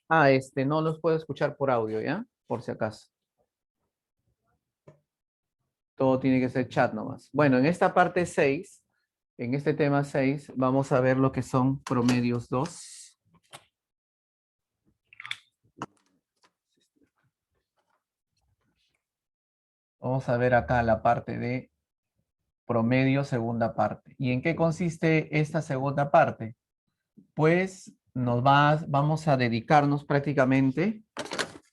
No los puedo escuchar por audio, ¿ya? Por si acaso. Todo tiene que ser chat nomás. Bueno, en esta parte 6, en este tema 6, vamos a ver lo que son promedios 2. Vamos a ver acá la parte de promedio, segunda parte. ¿Y en qué consiste esta segunda parte? Pues vamos a dedicarnos prácticamente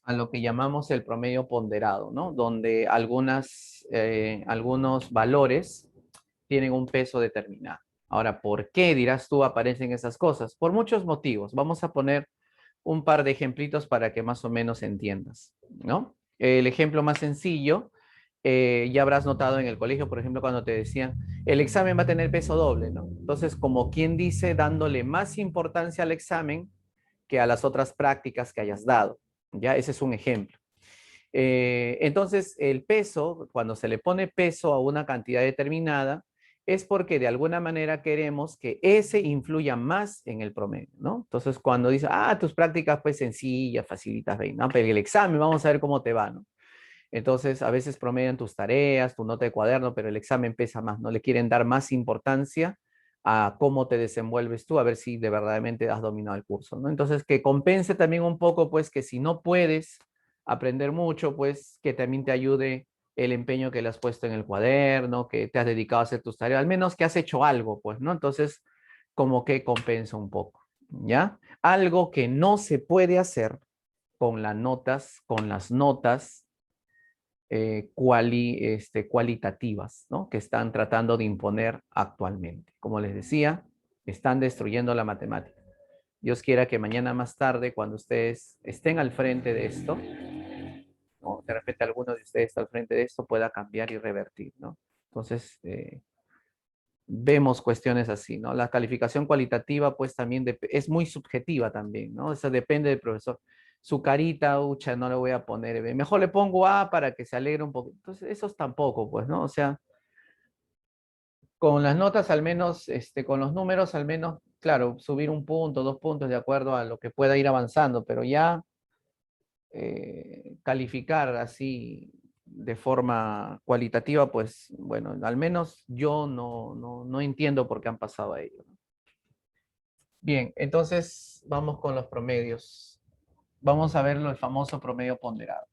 a lo que llamamos el promedio ponderado, ¿no? Donde algunos valores tienen un peso determinado. Ahora, ¿por qué, dirás tú, aparecen esas cosas? Por muchos motivos. Vamos a poner un par de ejemplitos para que más o menos entiendas, ¿no? El ejemplo más sencillo, ya habrás notado en el colegio, por ejemplo, cuando te decían, el examen va a tener peso doble, ¿no? Entonces, como quien dice, dándole más importancia al examen que a las otras prácticas que hayas dado, ¿ya? Ese es un ejemplo. Entonces, el peso, cuando se le pone peso a una cantidad determinada, es porque de alguna manera queremos que ese influya más en el promedio, ¿no? Entonces, cuando dice, tus prácticas pues sencillas, facilitas, ven, ¿no? Pero el examen, vamos a ver cómo te va, ¿no? Entonces, a veces promedian tus tareas, tu nota de cuaderno, pero el examen pesa más, ¿no? Le quieren dar más importancia a cómo te desenvuelves tú, a ver si de verdaderamente has dominado el curso, ¿no? Entonces, que compense también un poco, pues, que si no puedes aprender mucho, pues, que también te ayude el empeño que le has puesto en el cuaderno, que te has dedicado a hacer tus tareas, al menos que has hecho algo, pues, ¿no? Entonces, como que compensa un poco, ¿ya? Algo que no se puede hacer con las notas cualitativas, ¿no? Que están tratando de imponer actualmente. Como les decía, están destruyendo la matemática. Dios quiera que mañana más tarde, cuando ustedes estén al frente de esto, ¿no? De repente alguno de ustedes está al frente de esto, pueda cambiar y revertir, ¿no? Entonces, vemos cuestiones así, ¿no? La calificación cualitativa, pues también es muy subjetiva también, ¿no? Eso depende del profesor. Su carita, ucha, no le voy a poner B. Mejor le pongo A para que se alegre un poco. Entonces, esos tampoco, pues, ¿no? O sea, con las notas al menos, con los números al menos, claro, subir un punto, 2 puntos de acuerdo a lo que pueda ir avanzando, pero ya calificar así de forma cualitativa, pues bueno, al menos yo no entiendo por qué han pasado a ello. Bien, entonces vamos con los promedios. Vamos a ver el famoso promedio ponderado.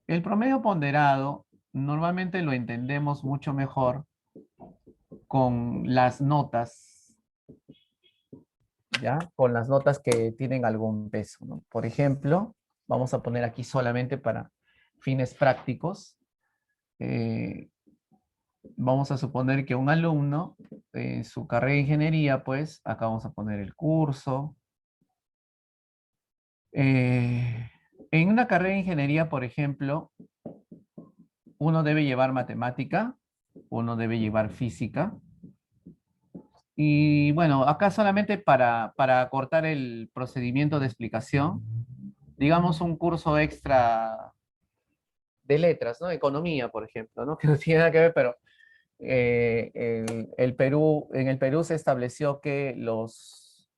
El promedio ponderado normalmente lo entendemos mucho mejor con las notas, ¿ya? Con las notas que tienen algún peso, ¿no? Por ejemplo, vamos a poner aquí solamente para fines prácticos. eh, Vamos a suponer que un alumno en su carrera de ingeniería, pues acá vamos a poner el curso. Eh, en una carrera de ingeniería, por ejemplo, uno debe llevar matemática, uno debe llevar física. Y bueno, acá solamente para cortar el procedimiento de explicación, digamos un curso extra de letras, ¿no? Economía, por ejemplo, ¿no? Que no tiene nada que ver, pero en el Perú se estableció que los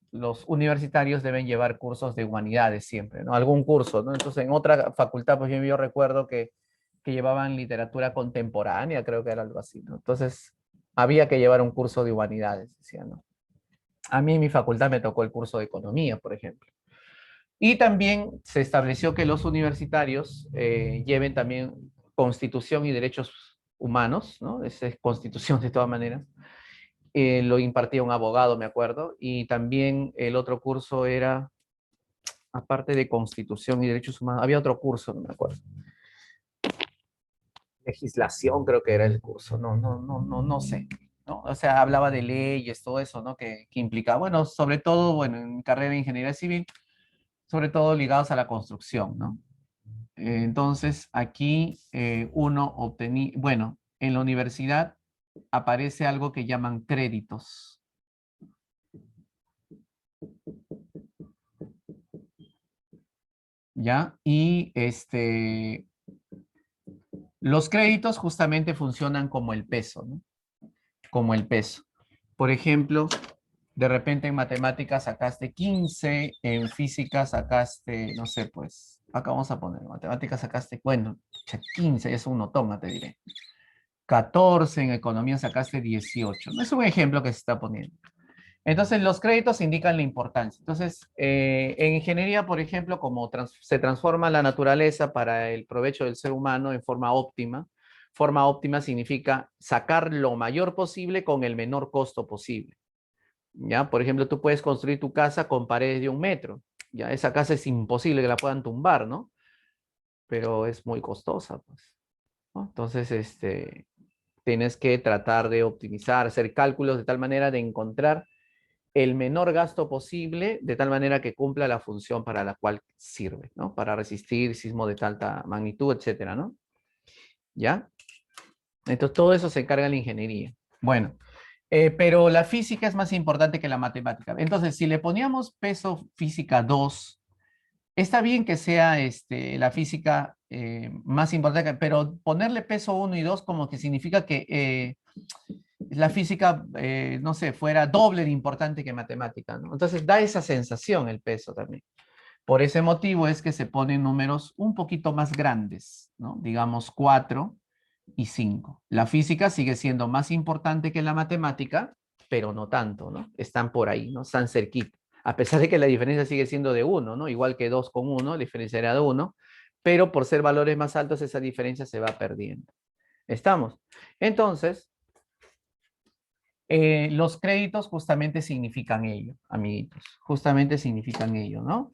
universitarios deben llevar cursos de humanidades siempre, ¿no? Algún curso, ¿no? Entonces, en otra facultad, pues yo recuerdo que llevaban literatura contemporánea, creo que era algo así, ¿no? Entonces, había que llevar un curso de humanidades, decía, ¿no? A mí en mi facultad me tocó el curso de economía, por ejemplo. Y también se estableció que los universitarios lleven también constitución y derechos humanos, ¿no? Esa es constitución de todas maneras. Lo impartía un abogado, me acuerdo. Y también el otro curso era, aparte de constitución y derechos humanos, había otro curso, no me acuerdo. Legislación creo que era el curso, no sé. ¿No? O sea, hablaba de leyes, todo eso, ¿no? Que implicaba, bueno, sobre todo, bueno, en mi carrera de ingeniería civil, sobre todo ligados a la construcción, ¿no? Entonces, aquí uno obtenía, bueno, en la universidad aparece algo que llaman créditos. ¿Ya? Y los créditos justamente funcionan como el peso, ¿no? Como el peso. Por ejemplo, De repente en matemáticas sacaste 15, en física sacaste, no sé, pues, acá vamos a poner, matemáticas sacaste, bueno, 15, es un notoma, te diré. 14, en economía sacaste 18. No es un ejemplo que se está poniendo. Entonces, los créditos indican la importancia. Entonces, en ingeniería, por ejemplo, como se transforma la naturaleza para el provecho del ser humano en forma óptima significa sacar lo mayor posible con el menor costo posible. ¿Ya? Por ejemplo, tú puedes construir tu casa con paredes de 1 metro. Ya, esa casa es imposible que la puedan tumbar, ¿no? Pero es muy costosa, pues, ¿no? Entonces, tienes que tratar de optimizar, hacer cálculos de tal manera de encontrar el menor gasto posible, de tal manera que cumpla la función para la cual sirve, ¿no? Para resistir sismo de tanta magnitud, etcétera, ¿no? ¿Ya? Entonces, todo eso se encarga la ingeniería. Bueno, pero la física es más importante que la matemática. Entonces, si le poníamos peso física 2, está bien que sea la física más importante, pero ponerle peso 1 y 2 como que significa que la física, no sé, fuera doble de importante que matemática, ¿no? Entonces da esa sensación el peso también. Por ese motivo es que se ponen números un poquito más grandes, ¿no? Digamos 4 y 5. La física sigue siendo más importante que la matemática, pero no tanto, ¿no? Están por ahí, ¿no? Están cerquita. A pesar de que la diferencia sigue siendo de 1, ¿no? Igual que 2 con 1, la diferencia era de 1, pero por ser valores más altos esa diferencia se va perdiendo. ¿Estamos? Entonces, los créditos justamente significan ello, amiguitos. Justamente significan ello, ¿no?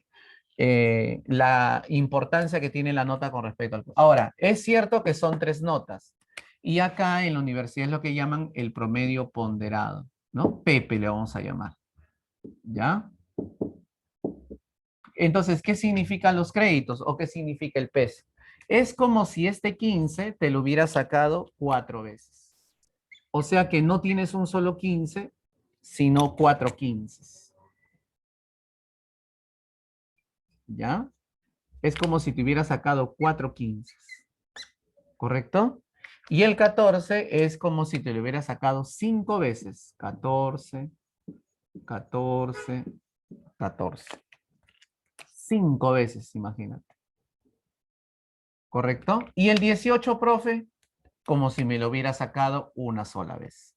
La importancia que tiene la nota con respecto al... Ahora, es cierto que son 3 notas. Y acá en la universidad es lo que llaman el promedio ponderado, ¿no? Pepe le vamos a llamar. ¿Ya? Entonces, ¿qué significan los créditos o qué significa el peso? Es como si este 15 te lo hubiera sacado 4 veces. O sea que no tienes un solo 15, sino 4 15. ¿Ya? Es como si te hubiera sacado 4 15. ¿Correcto? Y el 14 es como si te lo hubiera sacado 5 veces. 14, 14, 14. 5 veces, imagínate. ¿Correcto? Y el 18, profe, como si me lo hubiera sacado una sola vez.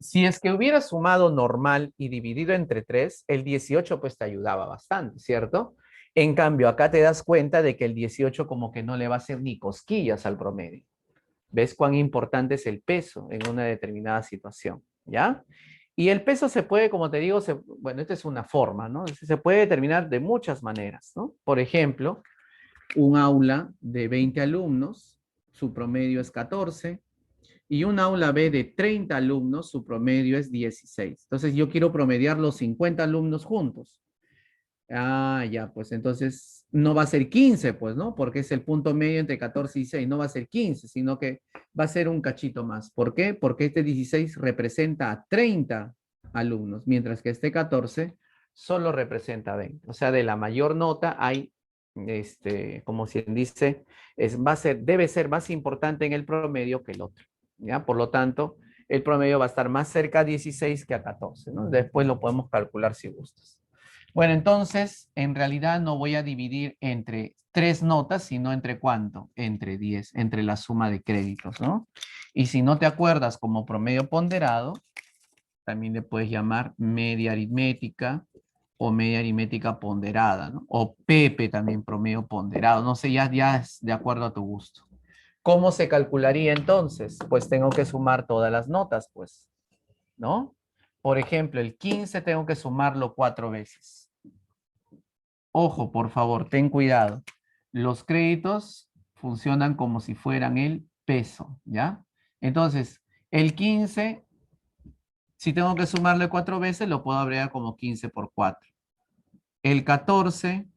Si es que hubiera sumado normal y dividido entre 3, el 18 pues te ayudaba bastante, ¿cierto? En cambio, acá te das cuenta de que el 18 como que no le va a hacer ni cosquillas al promedio. ¿Ves cuán importante es el peso en una determinada situación? ¿Ya? Y el peso se puede, como te digo, bueno, esta es una forma, ¿no? Se puede determinar de muchas maneras, ¿no? Por ejemplo, un aula de 20 alumnos, su promedio es 14, y un aula B de 30 alumnos, su promedio es 16. Entonces yo quiero promediar los 50 alumnos juntos. Ah, ya, pues entonces no va a ser 15, pues, ¿no? Porque es el punto medio entre 14 y 6. No va a ser 15, sino que va a ser un cachito más. ¿Por qué? Porque este 16 representa a 30 alumnos, mientras que este 14 solo representa a 20. O sea, de la mayor nota hay, como se dice, debe ser más importante en el promedio que el otro. ¿Ya? Por lo tanto, el promedio va a estar más cerca a 16 que a 14, ¿no? Después lo podemos calcular si gustas. Bueno, entonces, en realidad no voy a dividir entre 3 notas, sino entre ¿cuánto? Entre 10, entre la suma de créditos, ¿no? Y si no te acuerdas como promedio ponderado, también le puedes llamar media aritmética o media aritmética ponderada, ¿no? O Pepe también promedio ponderado, no sé, ya es de acuerdo a tu gusto. ¿Cómo se calcularía entonces? Pues tengo que sumar todas las notas, pues, ¿no? Por ejemplo, el 15 tengo que sumarlo 4 veces. Ojo, por favor, ten cuidado. Los créditos funcionan como si fueran el peso, ¿ya? Entonces, el 15, si tengo que sumarle 4 veces, lo puedo abreviar como 15 por 4. El 14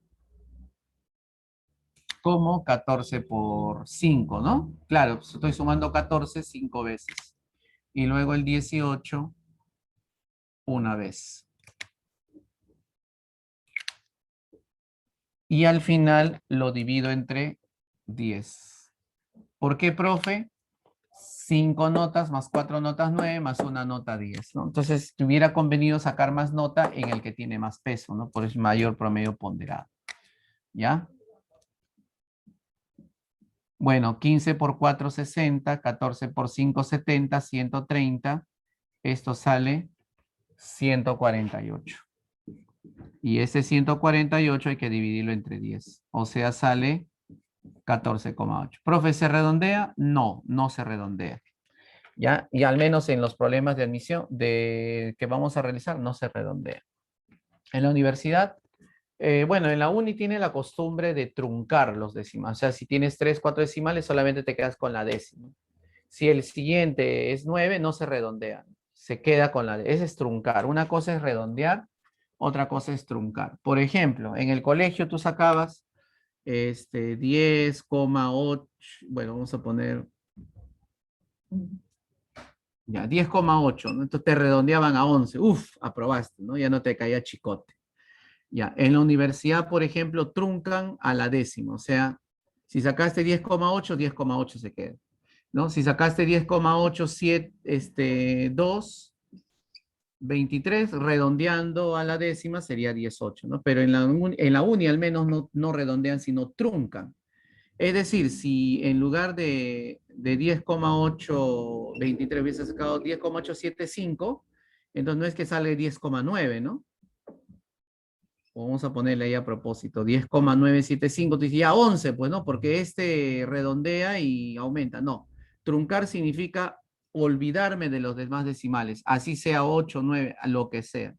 como 14 por 5, ¿no? Claro, pues estoy sumando 14 5 veces. Y luego el 18 una vez. Y al final lo divido entre 10. ¿Por qué, profe? 5 notas más 4 notas 9 más una nota 10, ¿no? Entonces, te hubiera convenido sacar más nota en el que tiene más peso, ¿no? Por eso mayor promedio ponderado. ¿Ya? Bueno, 15 por 4, 60, 14 por 5, 70, 130. Esto sale 148. Y ese 148 hay que dividirlo entre 10. O sea, sale 14,8. ¿Profe, se redondea? No, no se redondea. ¿Ya? Y al menos en los problemas de admisión que vamos a realizar, no se redondea. En la universidad, bueno, en la uni tiene la costumbre de truncar los decimales. O sea, si tienes 3, 4 decimales, solamente te quedas con la décima. Si el siguiente es 9, no se redondea. Se queda con la décima. Ese es truncar. Una cosa es redondear, otra cosa es truncar. Por ejemplo, en el colegio tú sacabas 10,8, bueno, vamos a poner ya 10,8, ¿no? Entonces te redondeaban a 11. Uf, aprobaste, ¿no? Ya no te caía chicote. Ya, en la universidad, por ejemplo, truncan a la décima, o sea, si sacaste 10,8, 10,8 se queda, ¿no? Si sacaste 10,8, 2, 23, redondeando a la décima sería 18, ¿no? Pero en la uni al menos no redondean, sino truncan. Es decir, si en lugar de 10,823 hubiese sacado 10,875, entonces no es que sale 10,9, ¿no? Vamos a ponerle ahí a propósito, 10,975, tú dices ya 11, pues no, porque este redondea y aumenta. No, truncar significa olvidarme de los demás decimales, así sea 8, 9, lo que sea,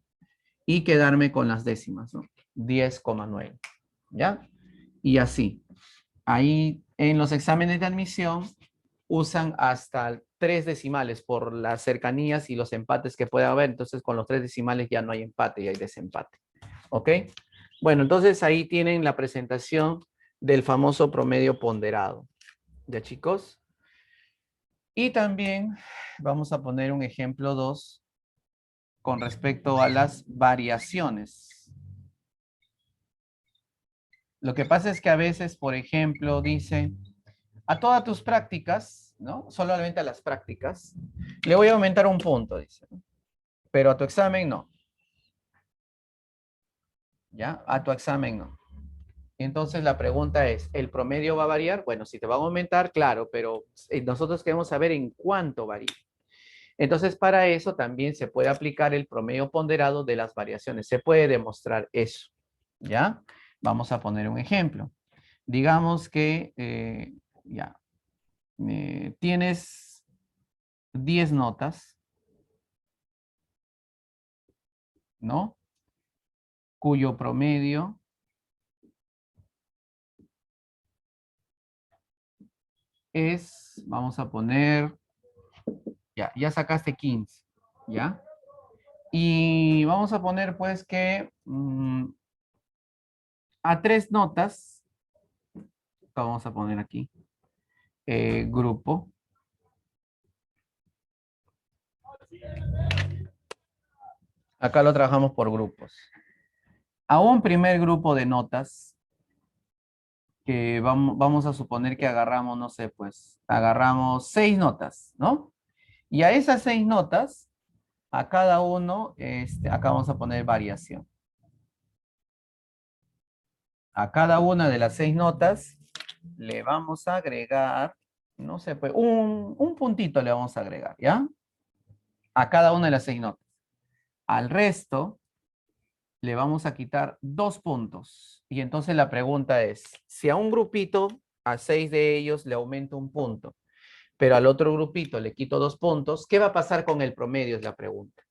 y quedarme con las décimas, ¿no? 10,9, ¿ya? Y así. Ahí en los exámenes de admisión usan hasta 3 decimales por las cercanías y los empates que pueda haber. Entonces, con los 3 decimales ya no hay empate y hay desempate. ¿Ok? Bueno, entonces ahí tienen la presentación del famoso promedio ponderado. ¿Ya, chicos? Y también vamos a poner un ejemplo 2 con respecto a las variaciones. Lo que pasa es que a veces, por ejemplo, dice, a todas tus prácticas, ¿no? Solamente a las prácticas, le voy a aumentar un punto, dice, ¿no? Pero a tu examen no. ¿Ya? A tu examen no. Entonces la pregunta es, ¿el promedio va a variar? Bueno, si te va a aumentar, claro, pero nosotros queremos saber en cuánto varía. Entonces, para eso también se puede aplicar el promedio ponderado de las variaciones. Se puede demostrar eso. ¿Ya? Vamos a poner un ejemplo. Digamos que, ya, tienes 10 notas, ¿no? Cuyo promedio es, vamos a poner, ya sacaste 15, ¿ya? Y vamos a poner pues que a 3 notas, vamos a poner aquí, grupo. Acá lo trabajamos por grupos. A un primer grupo de notas, que vamos a suponer que agarramos, no sé, pues agarramos 6 notas, ¿no? Y a esas 6 notas, a cada uno, acá vamos a poner variación. A cada una de las 6 notas le vamos a agregar, no sé, pues un puntito le vamos a agregar, ¿ya? A cada una de las 6 notas. Al resto le vamos a quitar 2 puntos. Y entonces la pregunta es, si a un grupito, a 6 de ellos le aumento un punto, pero al otro grupito le quito 2 puntos, ¿qué va a pasar con el promedio? Es la pregunta.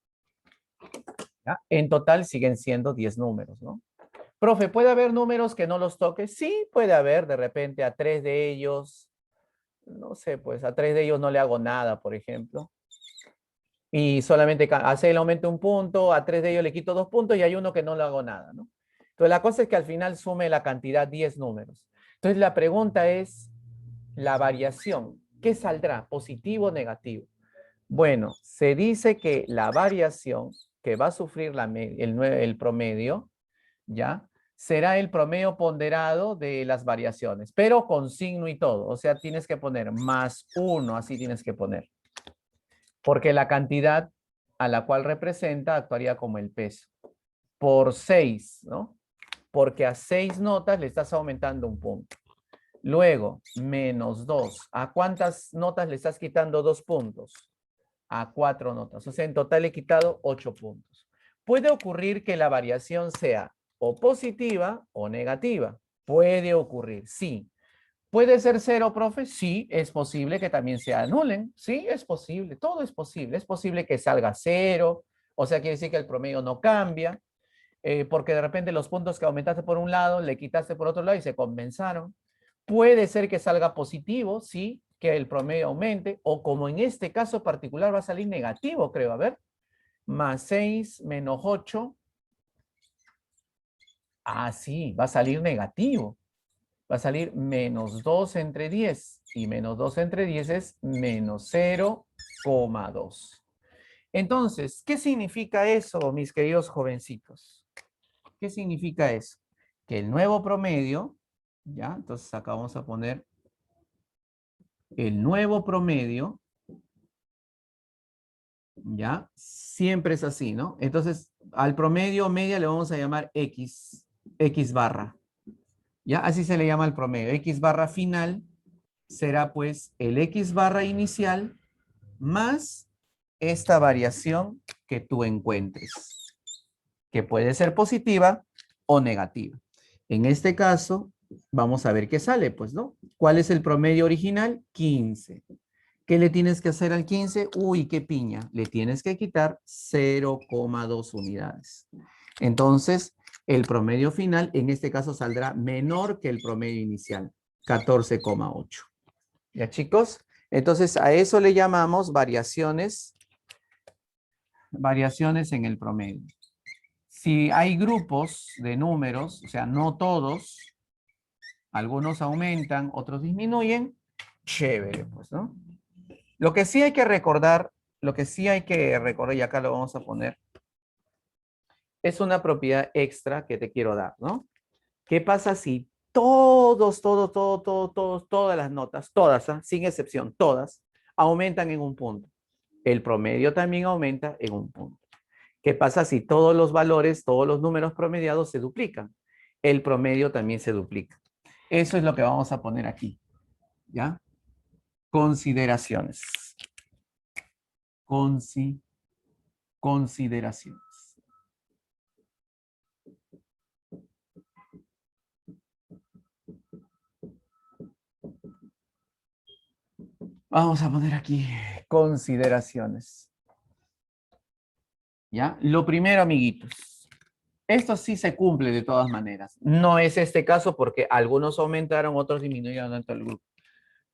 ¿Ya? En total siguen siendo 10 números, ¿no? Profe, ¿puede haber números que no los toque? Sí, puede haber, de repente a 3 de ellos, no sé, pues a 3 de ellos no le hago nada, por ejemplo. Y solamente hace el aumento un punto, a 3 de ellos le quito 2 puntos y hay uno que no le hago nada, ¿no? Entonces la cosa es que al final sume la cantidad 10 números. Entonces la pregunta es la variación. ¿Qué saldrá? ¿Positivo o negativo? Bueno, se dice que la variación que va a sufrir el promedio, ¿ya? será el promedio ponderado de las variaciones, pero con signo y todo. O sea, tienes que poner más 1, así tienes que poner. Porque la cantidad a la cual representa actuaría como el peso. Por 6, ¿no? Porque a 6 notas le estás aumentando un punto. Luego, menos 2. ¿A cuántas notas le estás quitando 2 puntos? A 4 notas. O sea, en total he quitado 8 puntos. Puede ocurrir que la variación sea o positiva o negativa. Puede ocurrir, sí. ¿Puede ser cero, profe? Sí, es posible que también se anulen. Sí, es posible. Todo es posible. Es posible que salga cero. O sea, quiere decir que el promedio no cambia. Porque de repente los puntos que aumentaste por un lado, le quitaste por otro lado y se compensaron. Puede ser que salga positivo, sí, que el promedio aumente, o como en este caso particular va a salir negativo, creo. A ver, más 6 menos 8. Ah, sí, va a salir negativo. Va a salir menos 2 entre 10. Y menos 2 entre 10 es menos 0,2. Entonces, ¿qué significa eso, mis queridos jovencitos? ¿Qué significa eso? Que el nuevo promedio, ¿ya? Entonces acá vamos a poner el nuevo promedio, ¿ya? Siempre es así, ¿no? Entonces, al promedio media le vamos a llamar X barra, ¿ya? Así se le llama al promedio. X barra final será pues el X barra inicial más esta variación que tú encuentres, que puede ser positiva o negativa. En este caso, vamos a ver qué sale, pues, ¿no? ¿Cuál es el promedio original? 15. ¿Qué le tienes que hacer al 15? Uy, qué piña. Le tienes que quitar 0,2 unidades. Entonces, el promedio final, en este caso, saldrá menor que el promedio inicial, 14,8. ¿Ya, chicos? Entonces, a eso le llamamos variaciones en el promedio. Si hay grupos de números, o sea, no todos, algunos aumentan, otros disminuyen, chévere, pues, ¿no? Lo que sí hay que recordar, y acá lo vamos a poner, es una propiedad extra que te quiero dar, ¿no? ¿Qué pasa si todas las notas, todas, ¿ah? Sin excepción, todas, aumentan en un punto? El promedio también aumenta en un punto. ¿Qué pasa si todos los valores, todos los números promediados se duplican? El promedio también se duplica. Eso es lo que vamos a poner aquí, ¿ya? Consideraciones. Consideraciones. Vamos a poner aquí consideraciones. ¿Ya? Lo primero, amiguitos. Esto sí se cumple de todas maneras. No es este caso porque algunos aumentaron, otros disminuyeron dentro del grupo.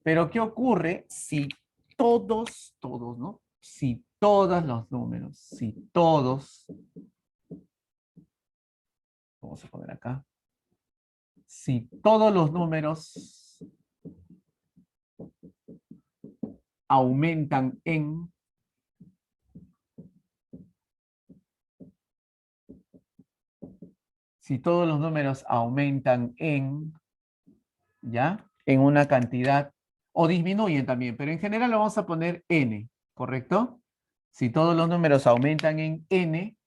Pero ¿qué ocurre si todos, ¿no? Si todos los números, si todos, vamos a poner acá, si todos los números aumentan si todos los números aumentan ¿ya? En una cantidad, o disminuyen también, pero en general lo vamos a poner n, ¿correcto? Si todos los números aumentan en n,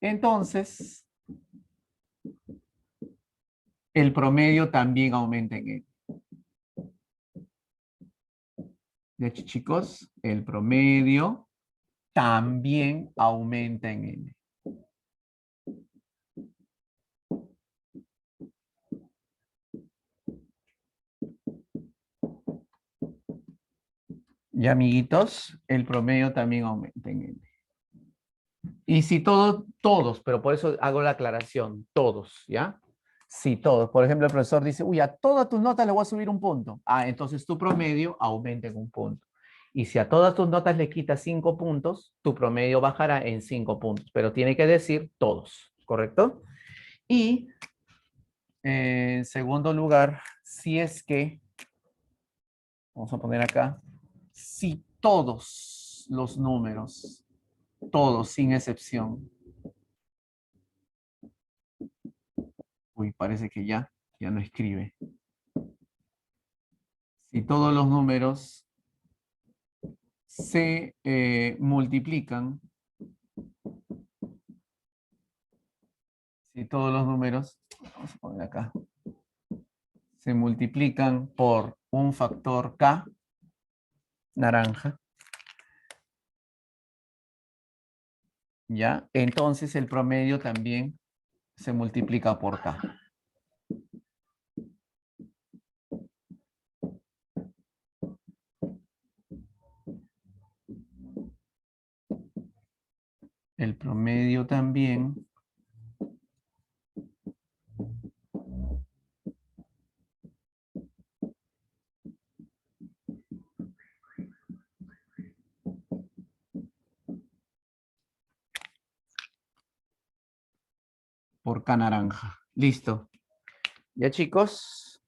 entonces el promedio también aumenta en n. De hecho, chicos, el promedio también aumenta en n. Y amiguitos, el promedio también aumenta en n. Y si todos, pero por eso hago la aclaración, todos, ¿ya? Si todos. Por ejemplo, el profesor dice, uy, a todas tus notas le voy a subir un punto. Ah, entonces tu promedio aumenta en un punto. Y si a todas tus notas le quitas 5 puntos, tu promedio bajará en 5 puntos. Pero tiene que decir todos, ¿correcto? Y en segundo lugar, si es que, vamos a poner acá, si todos los números, todos sin excepción, Uy, parece que ya no escribe. Si todos los números se multiplican, si todos los números, vamos a poner acá, se multiplican por un factor K, naranja, ¿ya? Entonces el promedio también se multiplica por K. El promedio también por K naranja. Listo. Ya chicos,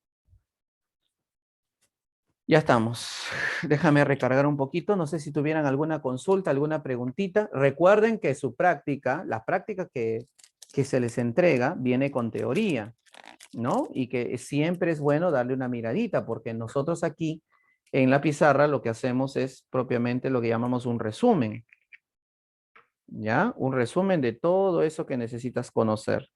ya estamos. Déjame recargar un poquito. No sé si tuvieran alguna consulta, alguna preguntita. Recuerden que su práctica, la práctica que se les entrega, viene con teoría, ¿no? Y que siempre es bueno darle una miradita, porque nosotros aquí en la pizarra lo que hacemos es propiamente lo que llamamos un resumen, ¿ya? Un resumen de todo eso que necesitas conocer.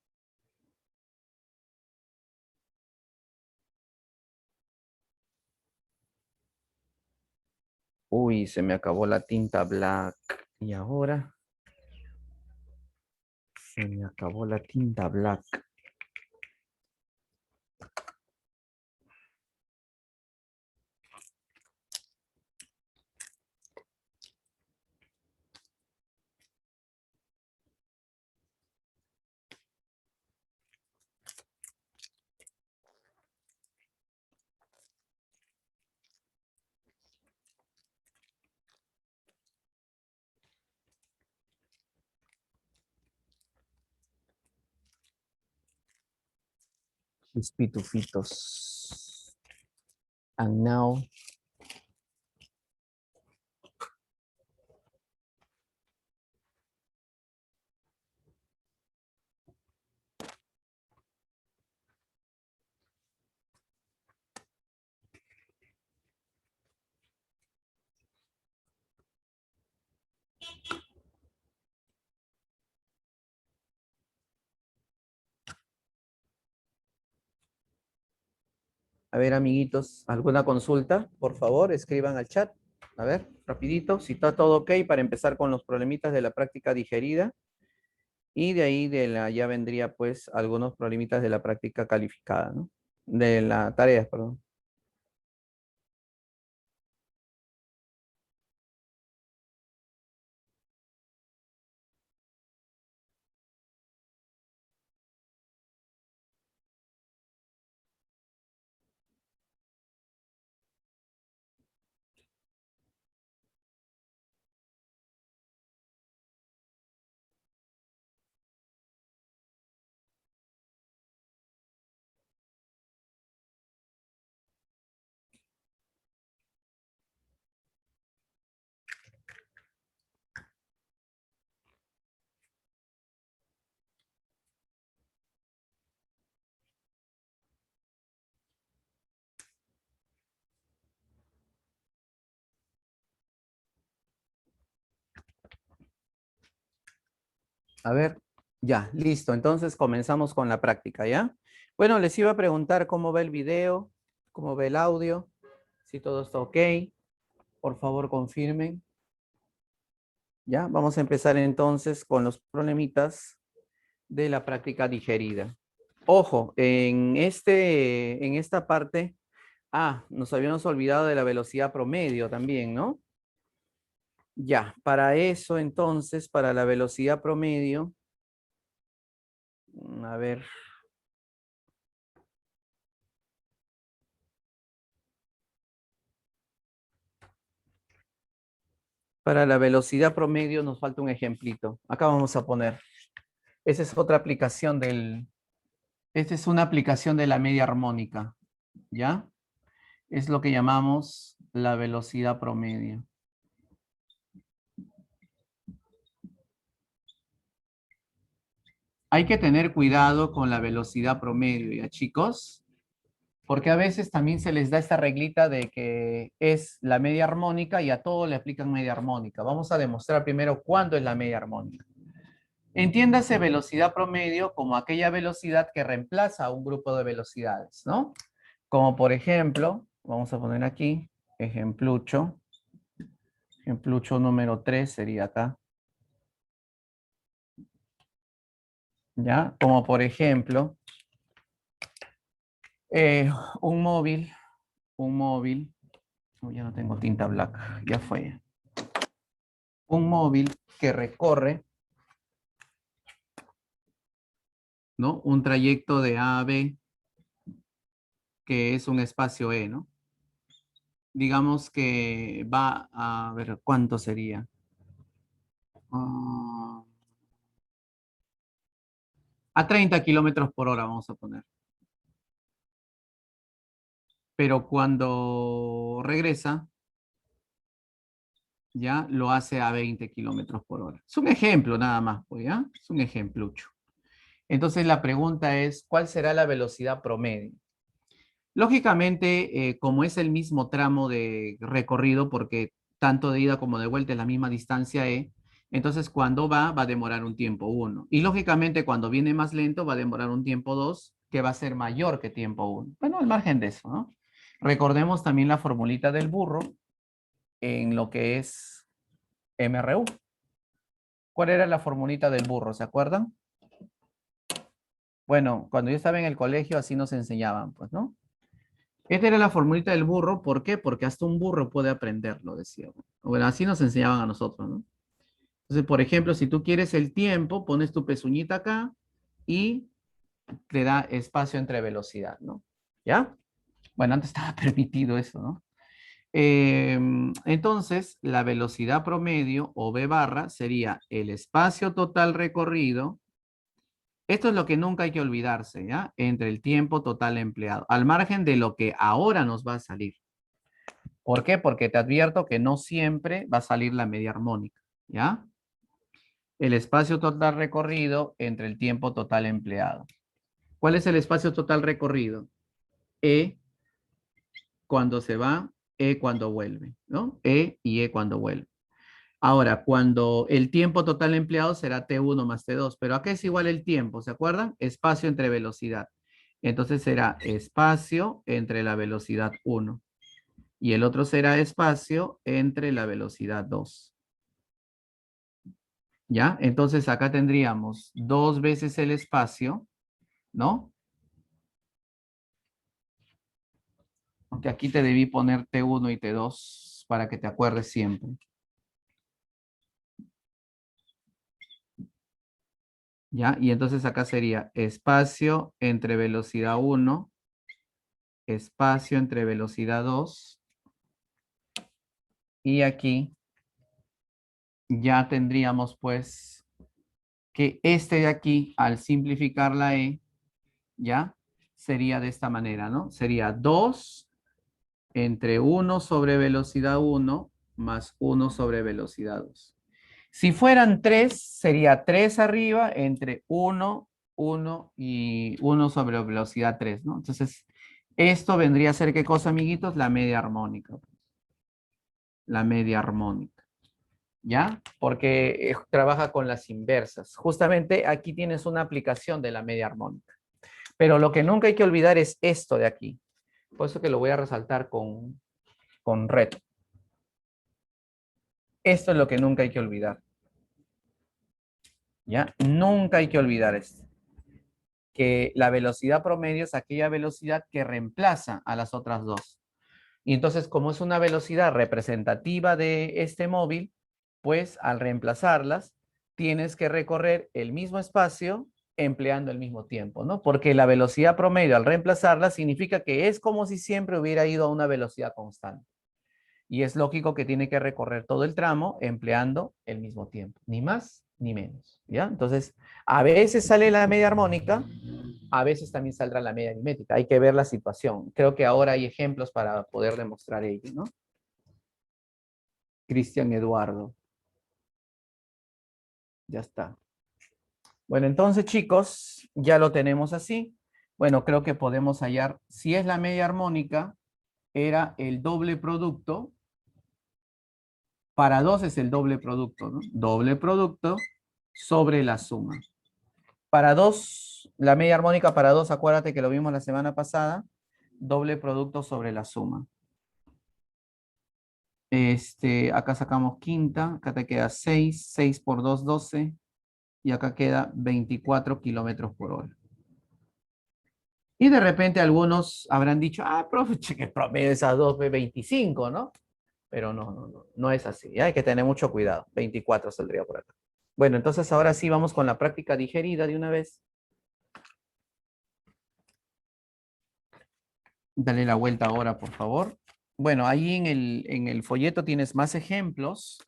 Uy, se me acabó la tinta black. Y ahora se me acabó la tinta black. Mis pitufitos. And now. A ver, amiguitos, ¿alguna consulta? Por favor, escriban al chat. A ver, rapidito, si está todo ok para empezar con los problemitas de la práctica digerida. Y de ahí ya vendría pues algunos problemitas de la práctica calificada, ¿no? De la tarea, perdón. A ver, ya, listo. Entonces comenzamos con la práctica, ¿ya? Bueno, les iba a preguntar cómo va el video, cómo va el audio, si todo está ok. Por favor, confirmen. Ya, vamos a empezar entonces con los problemitas de la práctica digerida. Ojo, en esta parte, nos habíamos olvidado de la velocidad promedio también, ¿no? Ya, para eso entonces, para la velocidad promedio, a ver, para la velocidad promedio nos falta un ejemplito. Acá vamos a poner. Esa es otra aplicación esta es una aplicación de la media armónica, ¿ya? Es lo que llamamos la velocidad promedio. hay que tener cuidado con la velocidad promedio, ¿ya, chicos? Porque a veces también se les da esta reglita de que es la media armónica y a todo le aplican media armónica. Vamos a demostrar primero cuándo es la media armónica. Entiéndase velocidad promedio como aquella velocidad que reemplaza a un grupo de velocidades, ¿no? Como por ejemplo, vamos a poner aquí, ejemplucho. Ejemplucho número 3 sería acá. ¿Ya? Como por ejemplo, eh, un móvil, un móvil, ya no tengo tinta black, ya fue. Un móvil que recorre, ¿no? Un trayecto de A a B, que es un espacio E, ¿no? Digamos que va a ver, ¿cuánto sería? Ah, a 30 kilómetros por hora, vamos a poner. Pero cuando regresa, ya lo hace a 20 kilómetros por hora. Es un ejemplo nada más, pues, ¿ya? Es un ejemplucho. Entonces la pregunta es, ¿cuál será la velocidad promedio? Lógicamente, como es el mismo tramo de recorrido, porque tanto de ida como de vuelta es la misma distancia E, entonces cuando va a demorar un tiempo 1. Y lógicamente cuando viene más lento va a demorar un tiempo 2, que va a ser mayor que tiempo 1. Bueno, al margen de eso, ¿no? Recordemos también la formulita del burro en lo que es MRU. ¿Cuál era la formulita del burro? ¿Se acuerdan? Bueno, cuando yo estaba en el colegio así nos enseñaban, pues, ¿no? Esta era la formulita del burro, ¿por qué? Porque hasta un burro puede aprenderlo, decía. Bueno, así nos enseñaban a nosotros, ¿no? Entonces, por ejemplo, si tú quieres el tiempo, pones tu pezuñita acá y te da espacio entre velocidad, ¿no? ¿Ya? Bueno, antes estaba permitido eso, ¿no? Entonces, la velocidad promedio o V barra sería el espacio total recorrido. Esto es lo que nunca hay que olvidarse, ¿ya? Entre el tiempo total empleado, al margen de lo que ahora nos va a salir. ¿Por qué? Porque te advierto que no siempre va a salir la media armónica, ¿ya? El espacio total recorrido entre el tiempo total empleado. ¿Cuál es el espacio total recorrido? E cuando se va, E cuando vuelve, ¿no? E y E cuando vuelve. Ahora, cuando el tiempo total empleado será T1 más T2, pero ¿a qué es igual el tiempo? ¿Se acuerdan? Espacio entre velocidad. Entonces será espacio entre la velocidad 1 y el otro será espacio entre la velocidad 2. ¿Ya? Entonces acá tendríamos 2 veces el espacio, ¿no? Aunque aquí te debí poner T1 y T2 para que te acuerdes siempre. ¿Ya? Y entonces acá sería espacio entre velocidad 1, espacio entre velocidad 2, y aquí ya tendríamos pues que este de aquí, al simplificar la E, ¿ya? Sería de esta manera, ¿no? Sería 2 entre 1 sobre velocidad 1 más 1 sobre velocidad 2. Si fueran 3, sería 3 arriba entre 1, 1 y 1 sobre velocidad 3, ¿no? Entonces, esto vendría a ser, ¿qué cosa, amiguitos? La media armónica. La media armónica, ¿ya? Porque trabaja con las inversas. Justamente aquí tienes una aplicación de la media armónica. Pero lo que nunca hay que olvidar es esto de aquí. Por eso que lo voy a resaltar con red. Esto es lo que nunca hay que olvidar. ¿Ya? Nunca hay que olvidar esto. Que la velocidad promedio es aquella velocidad que reemplaza a las otras dos. Y entonces, como es una velocidad representativa de este móvil, pues al reemplazarlas, tienes que recorrer el mismo espacio empleando el mismo tiempo, ¿no? Porque la velocidad promedio al reemplazarla significa que es como si siempre hubiera ido a una velocidad constante. Y es lógico que tiene que recorrer todo el tramo empleando el mismo tiempo, ni más ni menos, ¿ya? Entonces, a veces sale la media armónica, a veces también saldrá la media aritmética. Hay que ver la situación. Creo que ahora hay ejemplos para poder demostrar ello, ¿no? Cristian Eduardo. Ya está. Bueno, entonces, chicos, ya lo tenemos así. Bueno, creo que podemos hallar, si es la media armónica, era el doble producto. Para 2 es el doble producto, ¿no? Doble producto sobre la suma. Para 2, la media armónica para 2, acuérdate que lo vimos la semana pasada, doble producto sobre la suma. Acá sacamos quinta, acá te queda 6, 6 por 2, 12, y acá queda 24 kilómetros por hora. Y de repente algunos habrán dicho, ah, profe, que el promedio de esas dos es 25, ¿no? Pero no es así. Hay que tener mucho cuidado. 24 saldría por acá. Bueno, entonces ahora sí vamos con la práctica digerida de una vez. Dale la vuelta ahora, por favor. Bueno, ahí en el folleto tienes más ejemplos.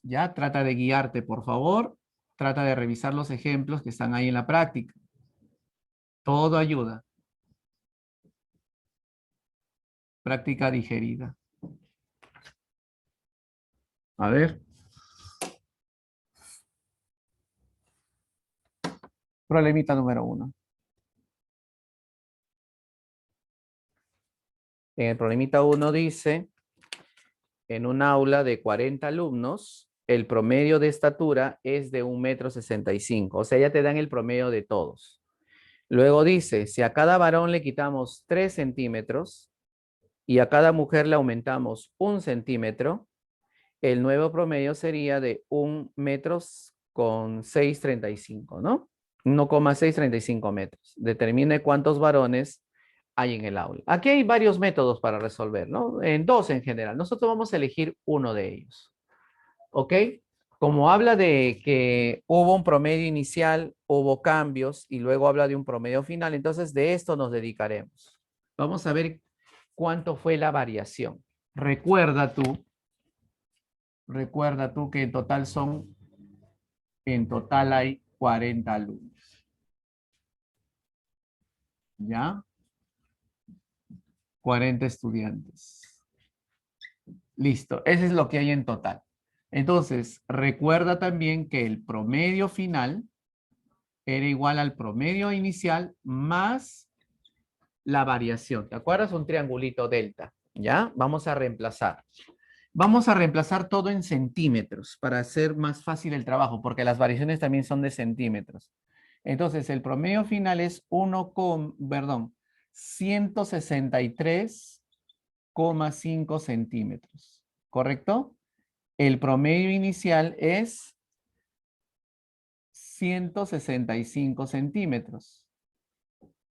Ya, trata de guiarte, por favor. Trata de revisar los ejemplos que están ahí en la práctica. Todo ayuda. Práctica digerida. A ver. Problemita número 1. En el problemita 1 dice, en un aula de 40 alumnos, el promedio de estatura es de 1,65 m. O sea, ya te dan el promedio de todos. Luego dice, si a cada varón le quitamos 3 centímetros y a cada mujer le aumentamos 1 centímetro, el nuevo promedio sería de 1,635 m, ¿no? 1,635 metros. Determine cuántos varones hay en el aula. Aquí hay varios métodos para resolver, ¿no? En dos en general. Nosotros vamos a elegir uno de ellos. ¿Ok? Como habla de que hubo un promedio inicial, hubo cambios y luego habla de un promedio final, entonces de esto nos dedicaremos. Vamos a ver cuánto fue la variación. Recuerda tú que en total hay 40 alumnos. ¿Ya? 40 estudiantes. Listo, eso es lo que hay en total. Entonces, recuerda también que el promedio final era igual al promedio inicial más la variación. ¿Te acuerdas? Un triangulito delta. ¿Ya? Vamos a reemplazar. Vamos a reemplazar todo en centímetros para hacer más fácil el trabajo, porque las variaciones también son de centímetros. Entonces, el promedio final es 163,5 centímetros. ¿Correcto? El promedio inicial es 165 centímetros.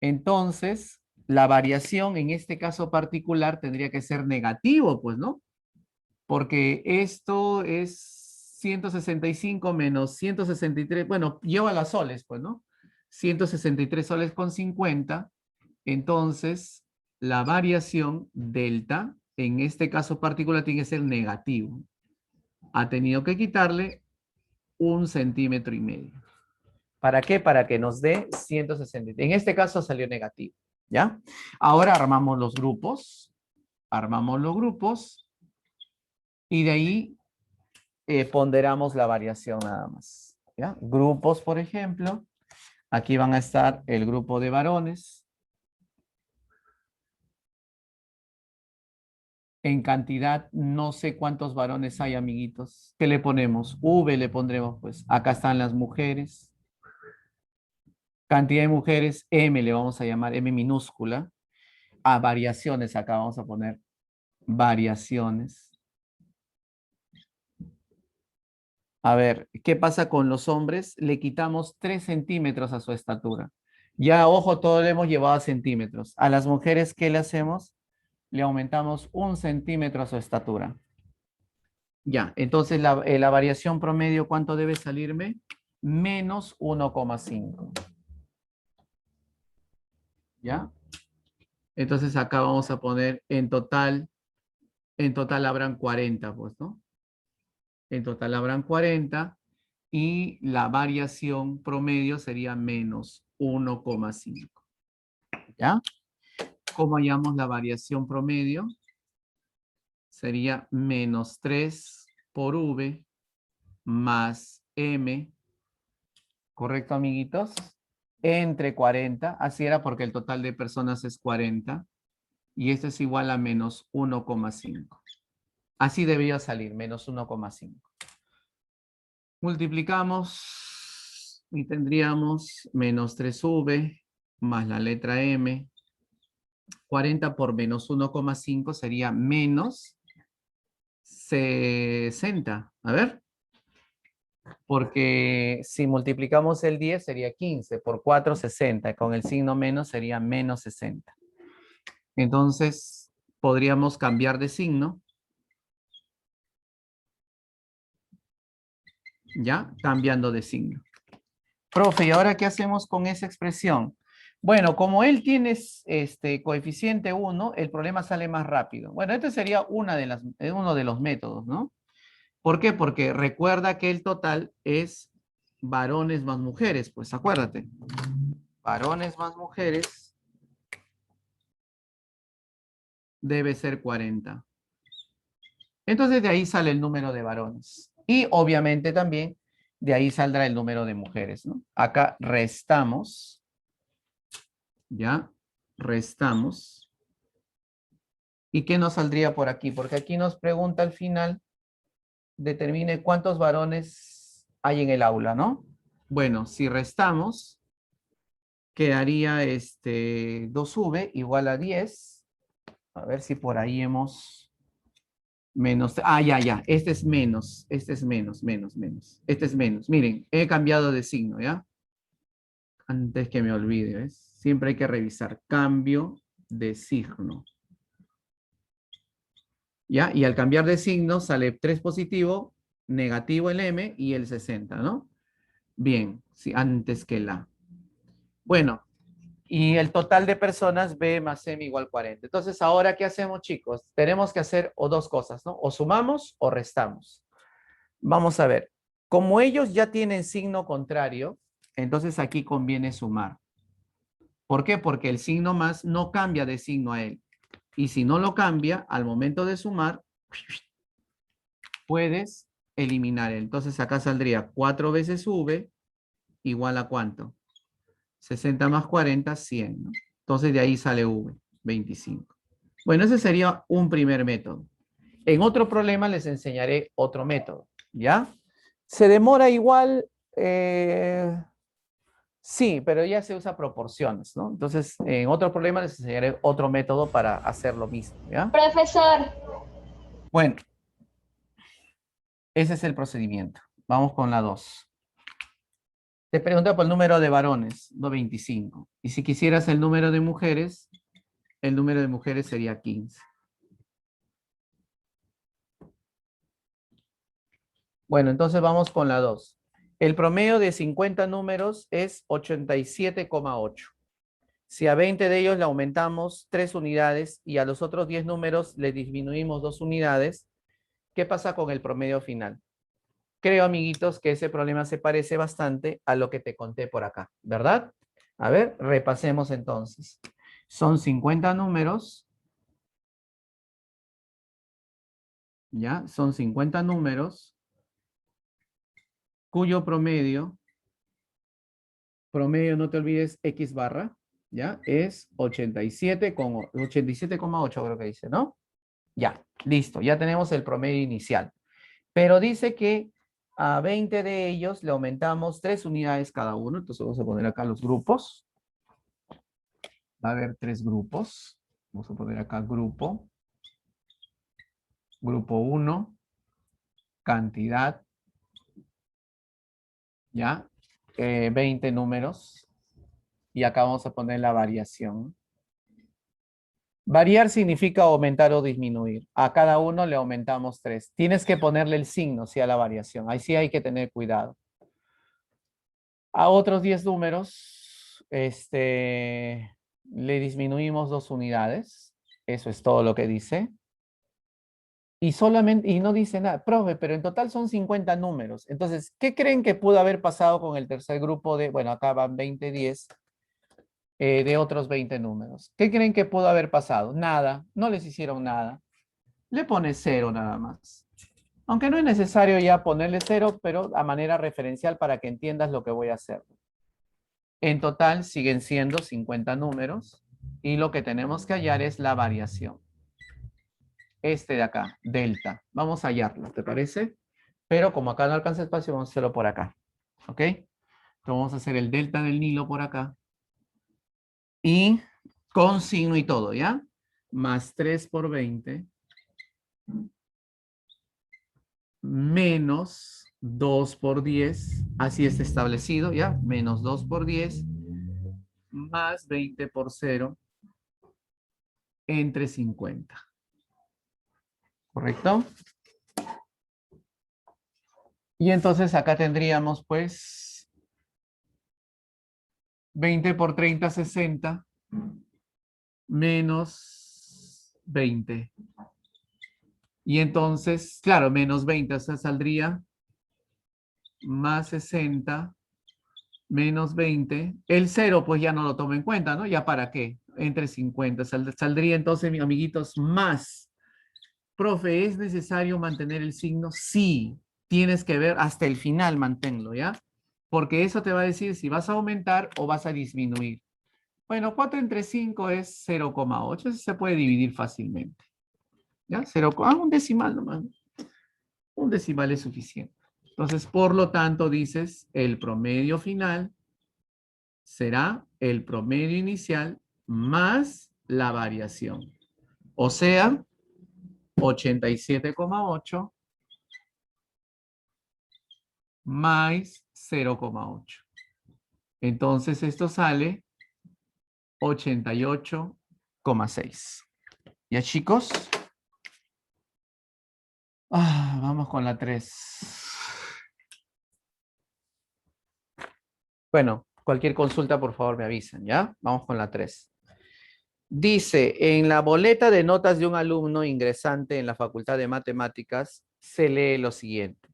Entonces, la variación en este caso particular tendría que ser negativo, pues, ¿no? Porque esto es 165 menos 163, bueno, lleva las soles, pues, ¿no? 163 soles con 50. Entonces, la variación delta, en este caso particular, tiene que ser negativo. Ha tenido que quitarle 1,5 cm. ¿Para qué? Para que nos dé 163. En este caso salió negativo, ¿ya? Ahora armamos los grupos. Armamos los grupos. Y de ahí ponderamos la variación nada más, ¿ya? Grupos, por ejemplo. Aquí van a estar el grupo de varones. En cantidad, no sé cuántos varones hay, amiguitos. ¿Qué le ponemos? V le pondremos, pues. Acá están las mujeres. Cantidad de mujeres, M le vamos a llamar, M minúscula. A variaciones, acá vamos a poner variaciones. A ver, ¿qué pasa con los hombres? Le quitamos 3 centímetros a su estatura. Ya, ojo, todo le hemos llevado a centímetros. A las mujeres, ¿qué le hacemos? Le aumentamos 1 centímetro a su estatura. Ya, entonces la variación promedio, ¿cuánto debe salirme? Menos 1,5. ¿Ya? Entonces acá vamos a poner en total habrán 40, pues, ¿no? En total habrán 40 y la variación promedio sería menos 1,5. ¿Ya? ¿Cómo hallamos la variación promedio? Sería menos 3 por V más M ¿correcto, amiguitos? Entre 40, así era porque el total de personas es 40, y esto es igual a menos 1,5. Así debía salir, menos 1,5. Multiplicamos y tendríamos menos 3v más la letra m. 40 por menos 1,5 sería menos 60. A ver. Porque si multiplicamos el 10 sería 15, por 4, 60. Con el signo menos sería menos 60. Entonces, podríamos cambiar de signo. ¿Ya? Cambiando de signo. Profe, ¿y ahora qué hacemos con esa expresión? Bueno, como él tiene coeficiente 1, el problema sale más rápido. Bueno, este sería uno de los métodos, ¿no? ¿Por qué? Porque recuerda que el total es varones más mujeres, pues acuérdate. Varones más mujeres debe ser 40. Entonces de ahí sale el número de varones. Y obviamente también de ahí saldrá el número de mujeres, ¿no? Acá restamos, ¿ya? Restamos. ¿Y qué nos saldría por aquí? Porque aquí nos pregunta al final, determine cuántos varones hay en el aula, ¿no? Bueno, si restamos, quedaría 2v igual a 10. A ver si por ahí hemos... Menos, ya. Este es menos, menos. Este es menos. Miren, he cambiado de signo, ¿ya? Antes que me olvide, ¿ves? Siempre hay que revisar. Cambio de signo. ¿Ya? Y al cambiar de signo sale 3 positivo, negativo el M y el 60, ¿no? Bien, sí, antes que la. Bueno, y el total de personas B más M igual 40. Entonces, ¿ahora qué hacemos, chicos? Tenemos que hacer o dos cosas, ¿no? O sumamos o restamos. Vamos a ver. Como ellos ya tienen signo contrario, entonces aquí conviene sumar. ¿Por qué? Porque el signo más no cambia de signo a él. Y si no lo cambia, al momento de sumar, puedes eliminar. Entonces acá saldría 4 veces V igual a ¿cuánto? 60 más 40, 100, ¿no? Entonces de ahí sale V, 25. Bueno, ese sería un primer método. En otro problema les enseñaré otro método, ¿ya? Se demora igual, sí, pero ya se usa proporciones, ¿no? Entonces, en otro problema les enseñaré otro método para hacer lo mismo, ¿ya? Profesor, Bueno, ese es el procedimiento. Vamos con la 2. Te pregunta por el número de varones, 25. Y si quisieras el número de mujeres, el número de mujeres sería 15. Bueno, entonces vamos con la 2. El promedio de 50 números es 87,8. Si a 20 de ellos le aumentamos 3 unidades y a los otros 10 números le disminuimos 2 unidades, ¿qué pasa con el promedio final? Creo, amiguitos, que ese problema se parece bastante a lo que te conté por acá, ¿verdad? A ver, repasemos entonces. Son 50 números, ¿ya? Son 50 números cuyo promedio no te olvides, X barra, ¿ya? Es 87,8 creo que dice, ¿no? Ya, listo, ya tenemos el promedio inicial. Pero dice que a 20 de ellos le aumentamos 3 unidades cada uno. Entonces vamos a poner acá los grupos. Va a haber 3 grupos. Vamos a poner acá grupo. Grupo 1, cantidad, ¿ya? 20 números. Y acá vamos a poner la variación. Variar significa aumentar o disminuir. A cada uno le aumentamos 3. Tienes que ponerle el signo, sí, a la variación. Ahí sí hay que tener cuidado. A otros 10 números, le disminuimos 2 unidades. Eso es todo lo que dice. Y no dice nada. Profe, pero en total son 50 números. Entonces, ¿qué creen que pudo haber pasado con el tercer grupo de, bueno, acá van 20, 10, de otros 20 números? ¿Qué creen que pudo haber pasado? Nada, no les hicieron nada. Le pones 0 nada más. Aunque no es necesario ya ponerle 0, pero a manera referencial para que entiendas lo que voy a hacer. En total siguen siendo 50 números y lo que tenemos que hallar es la variación. Este de acá, delta. Vamos a hallarlo, ¿te parece? Pero como acá no alcanza espacio, vamos a hacerlo por acá. ¿Ok? Entonces vamos a hacer el delta del Nilo por acá. Y con signo y todo, ¿ya? Más 3 por 20 menos 2 por 10, así está establecido, ¿ya? Menos 2 por 10 más 20 por 0 entre 50. ¿Correcto? Y entonces acá tendríamos pues 20 por 30, 60 menos 20. Y entonces, claro, menos 20, o sea, saldría más 60 menos 20. El 0 pues ya no lo tomo en cuenta, ¿no? ¿Ya para qué? Entre 50. Saldría entonces, mis amiguitos, más. Profe, ¿es necesario mantener el signo? Sí. Tienes que ver hasta el final, manténlo, ¿ya? Porque eso te va a decir si vas a aumentar o vas a disminuir. Bueno, 4 entre 5 es 0,8. Eso se puede dividir fácilmente. ¿Ya? Un decimal nomás. Un decimal es suficiente. Entonces, por lo tanto, dices el promedio final será el promedio inicial más la variación. O sea, 87,8 más 0,8. Entonces, esto sale 88,6. ¿Ya, chicos? Vamos con la 3. Bueno, cualquier consulta, por favor, me avisan, ¿ya? Vamos con la 3. Dice, en la boleta de notas de un alumno ingresante en la Facultad de Matemáticas, se lee lo siguiente.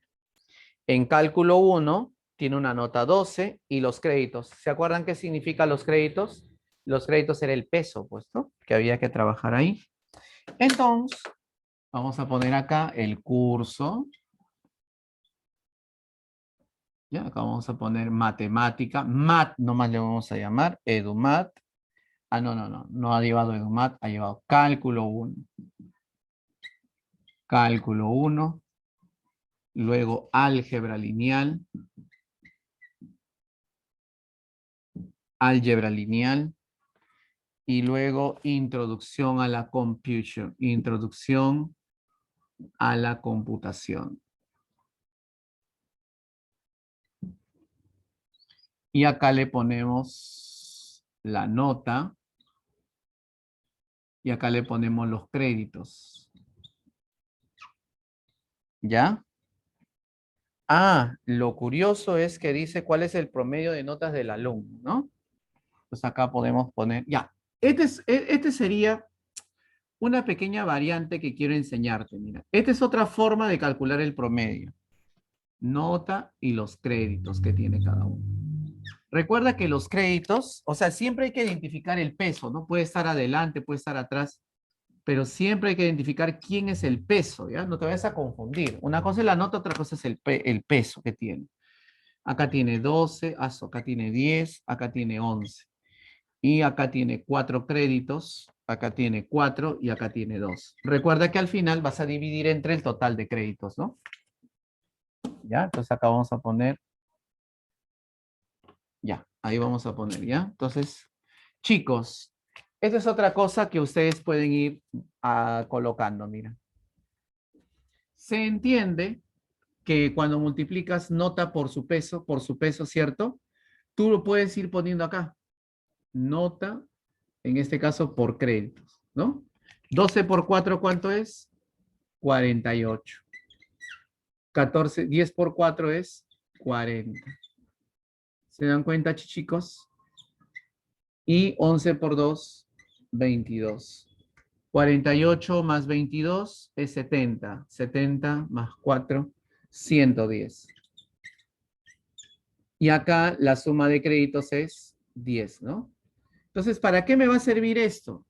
En cálculo 1 tiene una nota 12 y los créditos. ¿Se acuerdan qué significa los créditos? Los créditos era el peso, pues, ¿no? Que había que trabajar ahí. Entonces, vamos a poner acá el curso. Ya, acá vamos a poner matemática. Mat, nomás le vamos a llamar. Edumat. No ha llevado Edumat, ha llevado cálculo 1. Cálculo 1. Luego álgebra lineal. Álgebra lineal. Y luego introducción a la computation. Introducción a la computación. Y acá le ponemos la nota. Y acá le ponemos los créditos. ¿Ya? Lo curioso es que dice cuál es el promedio de notas del alumno, ¿no? Pues acá podemos poner, ya. Este sería una pequeña variante que quiero enseñarte, mira. Esta es otra forma de calcular el promedio. Nota y los créditos que tiene cada uno. Recuerda que los créditos, o sea, siempre hay que identificar el peso, ¿no? Puede estar adelante, puede estar atrás, pero siempre hay que identificar quién es el peso, ¿ya? No te vayas a confundir. Una cosa es la nota, otra cosa es el peso que tiene. Acá tiene 12, acá tiene 10, acá tiene 11. Y acá tiene 4 créditos, acá tiene 4 y acá tiene 2. Recuerda que al final vas a dividir entre el total de créditos, ¿no? Ya, entonces acá vamos a poner, ya, ahí vamos a poner, ¿ya? Entonces, chicos, esta es otra cosa que ustedes pueden ir colocando, mira. Se entiende que cuando multiplicas nota por su peso, ¿cierto? Tú lo puedes ir poniendo acá. Nota, en este caso, por créditos, ¿no? 12 por 4, ¿cuánto es? 48. 14, 10 por 4 es 40. ¿Se dan cuenta, chicos? Y 11 por 2, 22. 48 más 22 es 70. 70 más 4, 110. Y acá la suma de créditos es 10, ¿no? Entonces, ¿para qué me va a servir esto?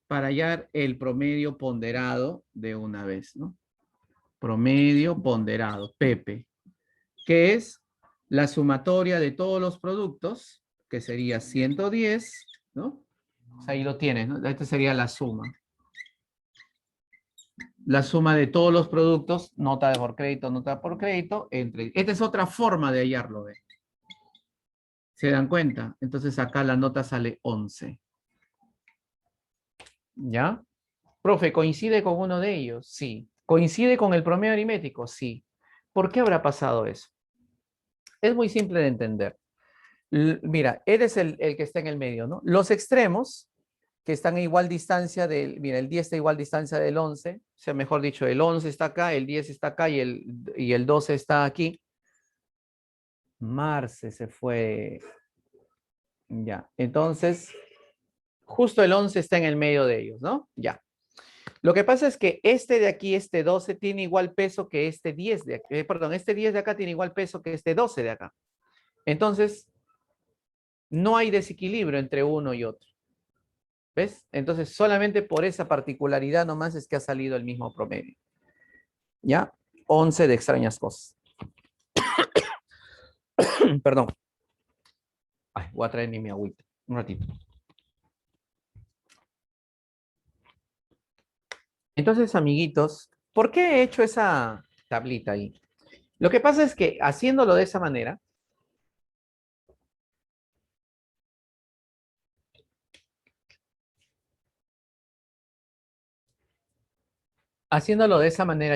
Para hallar el promedio ponderado de una vez, ¿no? Promedio ponderado, Pepe, que es la sumatoria de todos los productos, que sería 110, ¿no? Pues ahí lo tienes, ¿no? Esta sería la suma. La suma de todos los productos, nota por crédito, entre... Esta es otra forma de hallarlo, ¿ve? ¿Se dan cuenta? Entonces acá la nota sale 11. ¿Ya? Profe, ¿coincide con uno de ellos? Sí. ¿Coincide con el promedio aritmético? Sí. ¿Por qué habrá pasado eso? Es muy simple de entender. Mira, eres el que está en el medio, ¿no? Los extremos, que están a igual distancia del, mira, el 10 está a igual distancia del 11, o sea, mejor dicho, el 11 está acá, el 10 está acá y el 12 está aquí. Marce se fue. Ya, entonces, justo el 11 está en el medio de ellos, ¿no? Ya. Lo que pasa es que este de aquí, este 12, tiene igual peso que este 10 de aquí. Perdón, este 10 de acá tiene igual peso que este 12 de acá. Entonces, no hay desequilibrio entre uno y otro. ¿Ves? Entonces, solamente por esa particularidad nomás es que ha salido el mismo promedio. ¿Ya? 11 de extrañas cosas. Perdón. Ay, voy a traer ni mi agüita. Un ratito. Entonces, amiguitos, ¿por qué he hecho esa tablita ahí? Lo que pasa es que haciéndolo de esa manera,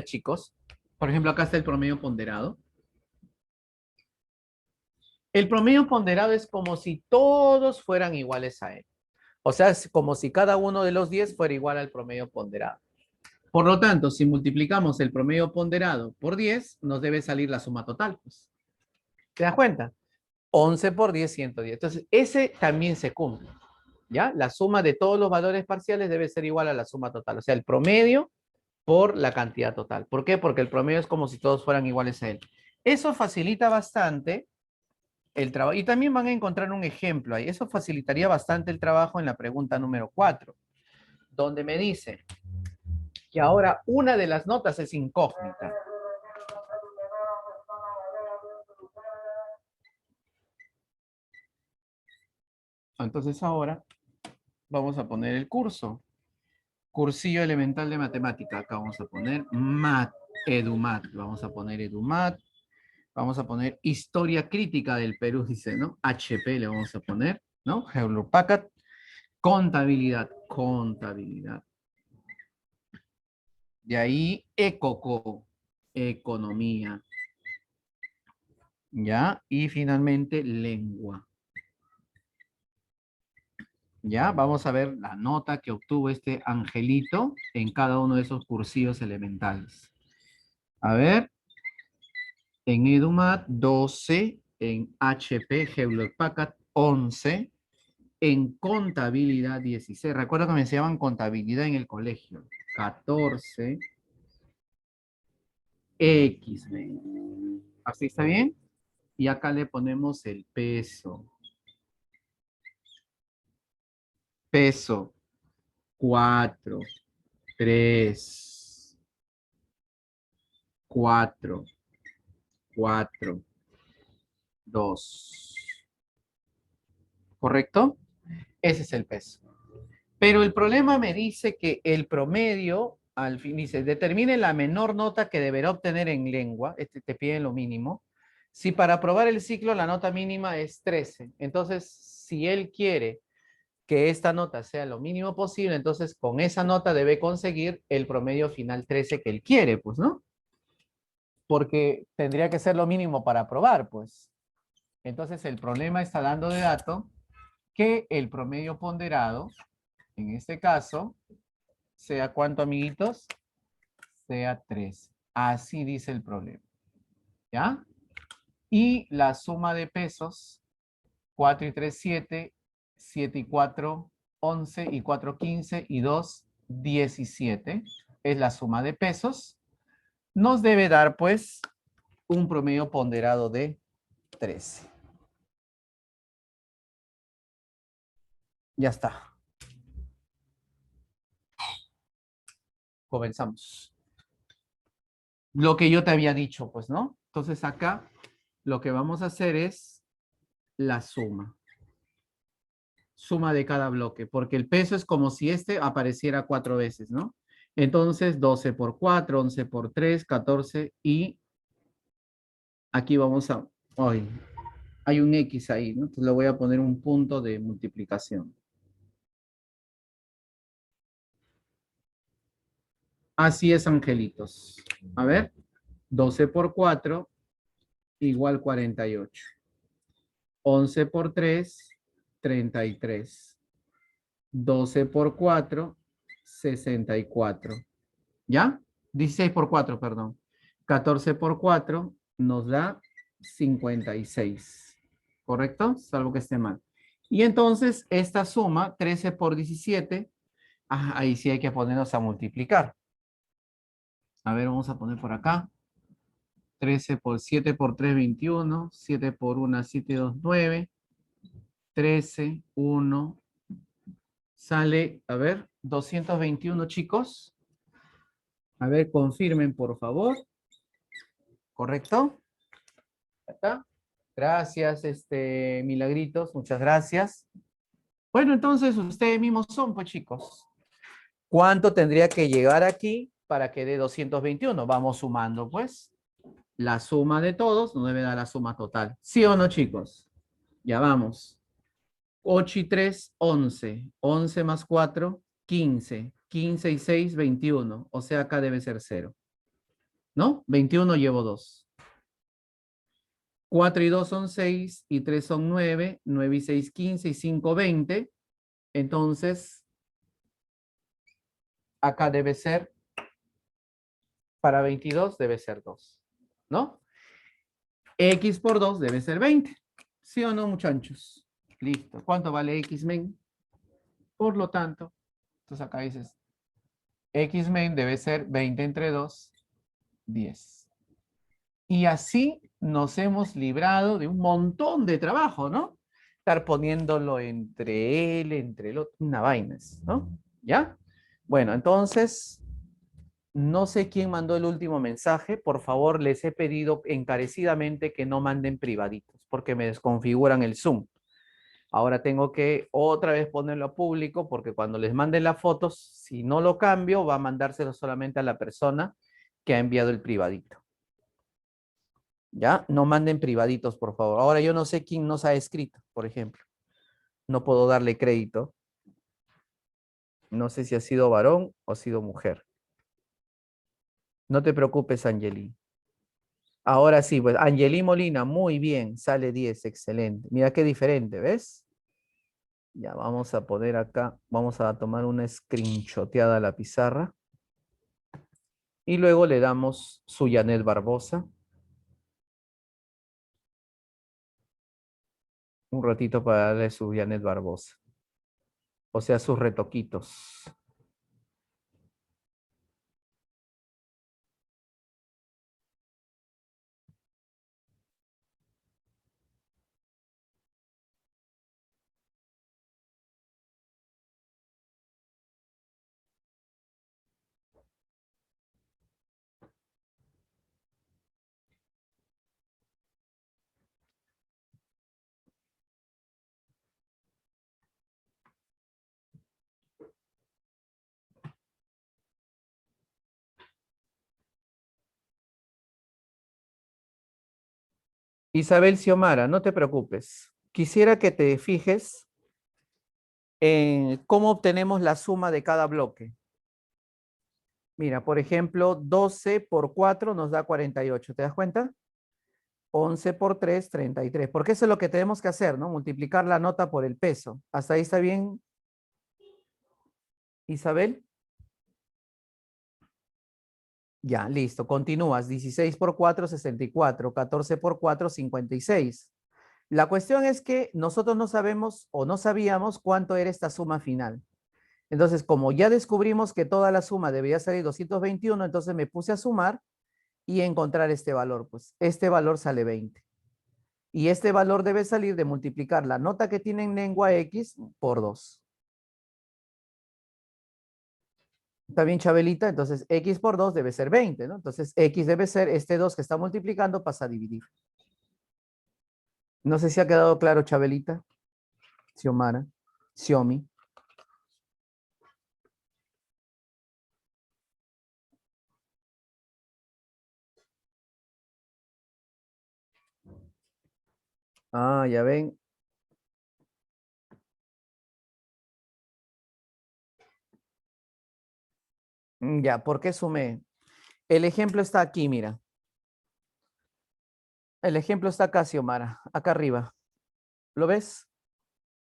chicos, por ejemplo, acá está el promedio ponderado. El promedio ponderado es como si todos fueran iguales a él. O sea, es como si cada uno de los 10 fuera igual al promedio ponderado. Por lo tanto, si multiplicamos el promedio ponderado por 10, nos debe salir la suma total, pues. ¿Te das cuenta? 11 por 10, 110. Entonces, ese también se cumple. ¿Ya? La suma de todos los valores parciales debe ser igual a la suma total. O sea, el promedio por la cantidad total. ¿Por qué? Porque el promedio es como si todos fueran iguales a él. Eso facilita bastante el trabajo. Y también van a encontrar un ejemplo ahí. Eso facilitaría bastante el trabajo en la pregunta número 4, donde me dice que ahora una de las notas es incógnita. Entonces ahora vamos a poner el curso. Cursillo elemental de matemática. Acá vamos a poner EduMat. Vamos a poner EduMat. Vamos a poner historia crítica del Perú, dice, ¿no? HP le vamos a poner, ¿no? Hewlett Packard. Contabilidad. De ahí, ECOCO, economía. ¿Ya? Y finalmente, lengua. ¿Ya? Vamos a ver la nota que obtuvo este angelito en cada uno de esos cursillos elementales. A ver, en EduMat 12, en HP Hewlett Packard 11, en contabilidad 16. Recuerdo que me enseñaban contabilidad en el colegio. 14, X. ¿Así está bien? Y acá le ponemos el peso. Peso 4, 3, 4, 4, 2. ¿Correcto? Ese es el peso. Pero el problema me dice que el promedio, al fin, dice, determine la menor nota que deberá obtener en lengua, te piden lo mínimo. Si para aprobar el ciclo la nota mínima es 13, entonces si él quiere que esta nota sea lo mínimo posible, entonces con esa nota debe conseguir el promedio final 13 que él quiere, pues, ¿no? Porque tendría que ser lo mínimo para aprobar, pues. Entonces el problema está dando de dato que el promedio ponderado, en este caso, sea ¿cuánto, amiguitos? Sea 3. Así dice el problema. ¿Ya? Y la suma de pesos, 4 y 3, 7, 7 y 4, 11 y 4, 15 y 2, 17. Es la suma de pesos. Nos debe dar, pues, un promedio ponderado de 13. Ya está. Comenzamos. Lo que yo te había dicho, pues, ¿no? Entonces acá lo que vamos a hacer es la suma. Suma de cada bloque, porque el peso es como si este apareciera 4 veces, ¿no? Entonces, 12 por 4, 11 por 3, 14 y aquí vamos a... Hoy hay un X ahí, ¿no? Entonces le voy a poner un punto de multiplicación. Así es, angelitos. A ver, 12 por 4 igual 48. 11 por 3, 33. 12 por 4, 64. ¿Ya? 16 por 4, perdón. 14 por 4 nos da 56. ¿Correcto? Salvo que esté mal. Y entonces esta suma, 13 por 17, ahí sí hay que ponernos a multiplicar. A ver, vamos a poner por acá. 13 por 7 por 3, 21. 7 por 1, 7, 2, 9. 13, 1. Sale, a ver, 221, chicos. A ver, confirmen, por favor. ¿Correcto? ¿Acá? Gracias, Milagritos. Muchas gracias. Bueno, entonces ustedes mismos son, pues, chicos. ¿Cuánto tendría que llegar aquí para que dé 221? Vamos sumando, pues. La suma de todos nos debe dar la suma total. ¿Sí o no, chicos? Ya vamos. 8 y 3, 11. 11 más 4, 15. 15 y 6, 21. O sea, acá debe ser 0. ¿No? 21 llevo 2. 4 y 2 son 6 y 3 son 9. 9 y 6, 15 y 5, 20. Entonces, acá debe ser, para 22 debe ser 2. ¿No? X por 2 debe ser 20. ¿Sí o no, muchachos? Listo. ¿Cuánto vale X, men? Por lo tanto, entonces acá dices, X men debe ser 20 entre 2, 10. Y así nos hemos librado de un montón de trabajo, ¿no? Estar poniéndolo entre él, entre el otro, una vaina, ¿no? ¿Ya? Bueno, entonces, no sé quién mandó el último mensaje. Por favor, les he pedido encarecidamente que no manden privaditos, porque me desconfiguran el Zoom. Ahora tengo que otra vez ponerlo a público, porque cuando les manden las fotos, si no lo cambio, va a mandárselo solamente a la persona que ha enviado el privadito. ¿Ya? No manden privaditos, por favor. Ahora yo no sé quién nos ha escrito, por ejemplo. No puedo darle crédito. No sé si ha sido varón o ha sido mujer. No te preocupes, Angeli. Ahora sí, pues Angeli Molina, muy bien, sale 10, excelente. Mira qué diferente, ¿ves? Ya vamos a poner acá, vamos a tomar una screenshoteada a la pizarra. Y luego le damos su Janet Barbosa. Un ratito para darle su Janet Barbosa. O sea, sus retoquitos. Isabel Xiomara, no te preocupes. Quisiera que te fijes en cómo obtenemos la suma de cada bloque. Mira, por ejemplo, 12 por 4 nos da 48. ¿Te das cuenta? 11 por 3, 33. Porque eso es lo que tenemos que hacer, ¿no? Multiplicar la nota por el peso. ¿Hasta ahí está bien, Isabel? Ya, listo. Continúas. 16 por 4, 64. 14 por 4, 56. La cuestión es que nosotros no sabemos o no sabíamos cuánto era esta suma final. Entonces, como ya descubrimos que toda la suma debía salir 221, entonces me puse a sumar y encontrar este valor. Pues este valor sale 20. Y este valor debe salir de multiplicar la nota que tiene en lengua X por 2. ¿Está bien, Chabelita? Entonces, x por 2 debe ser 20, ¿no? Entonces, x debe ser este 2 que está multiplicando, pasa a dividir. No sé si ha quedado claro, Chabelita, Xiomara, Xiomi. Ah, ya ven. Ya, ¿por qué sumé? El ejemplo está aquí, mira. El ejemplo está acá, Xiomara, acá arriba. ¿Lo ves?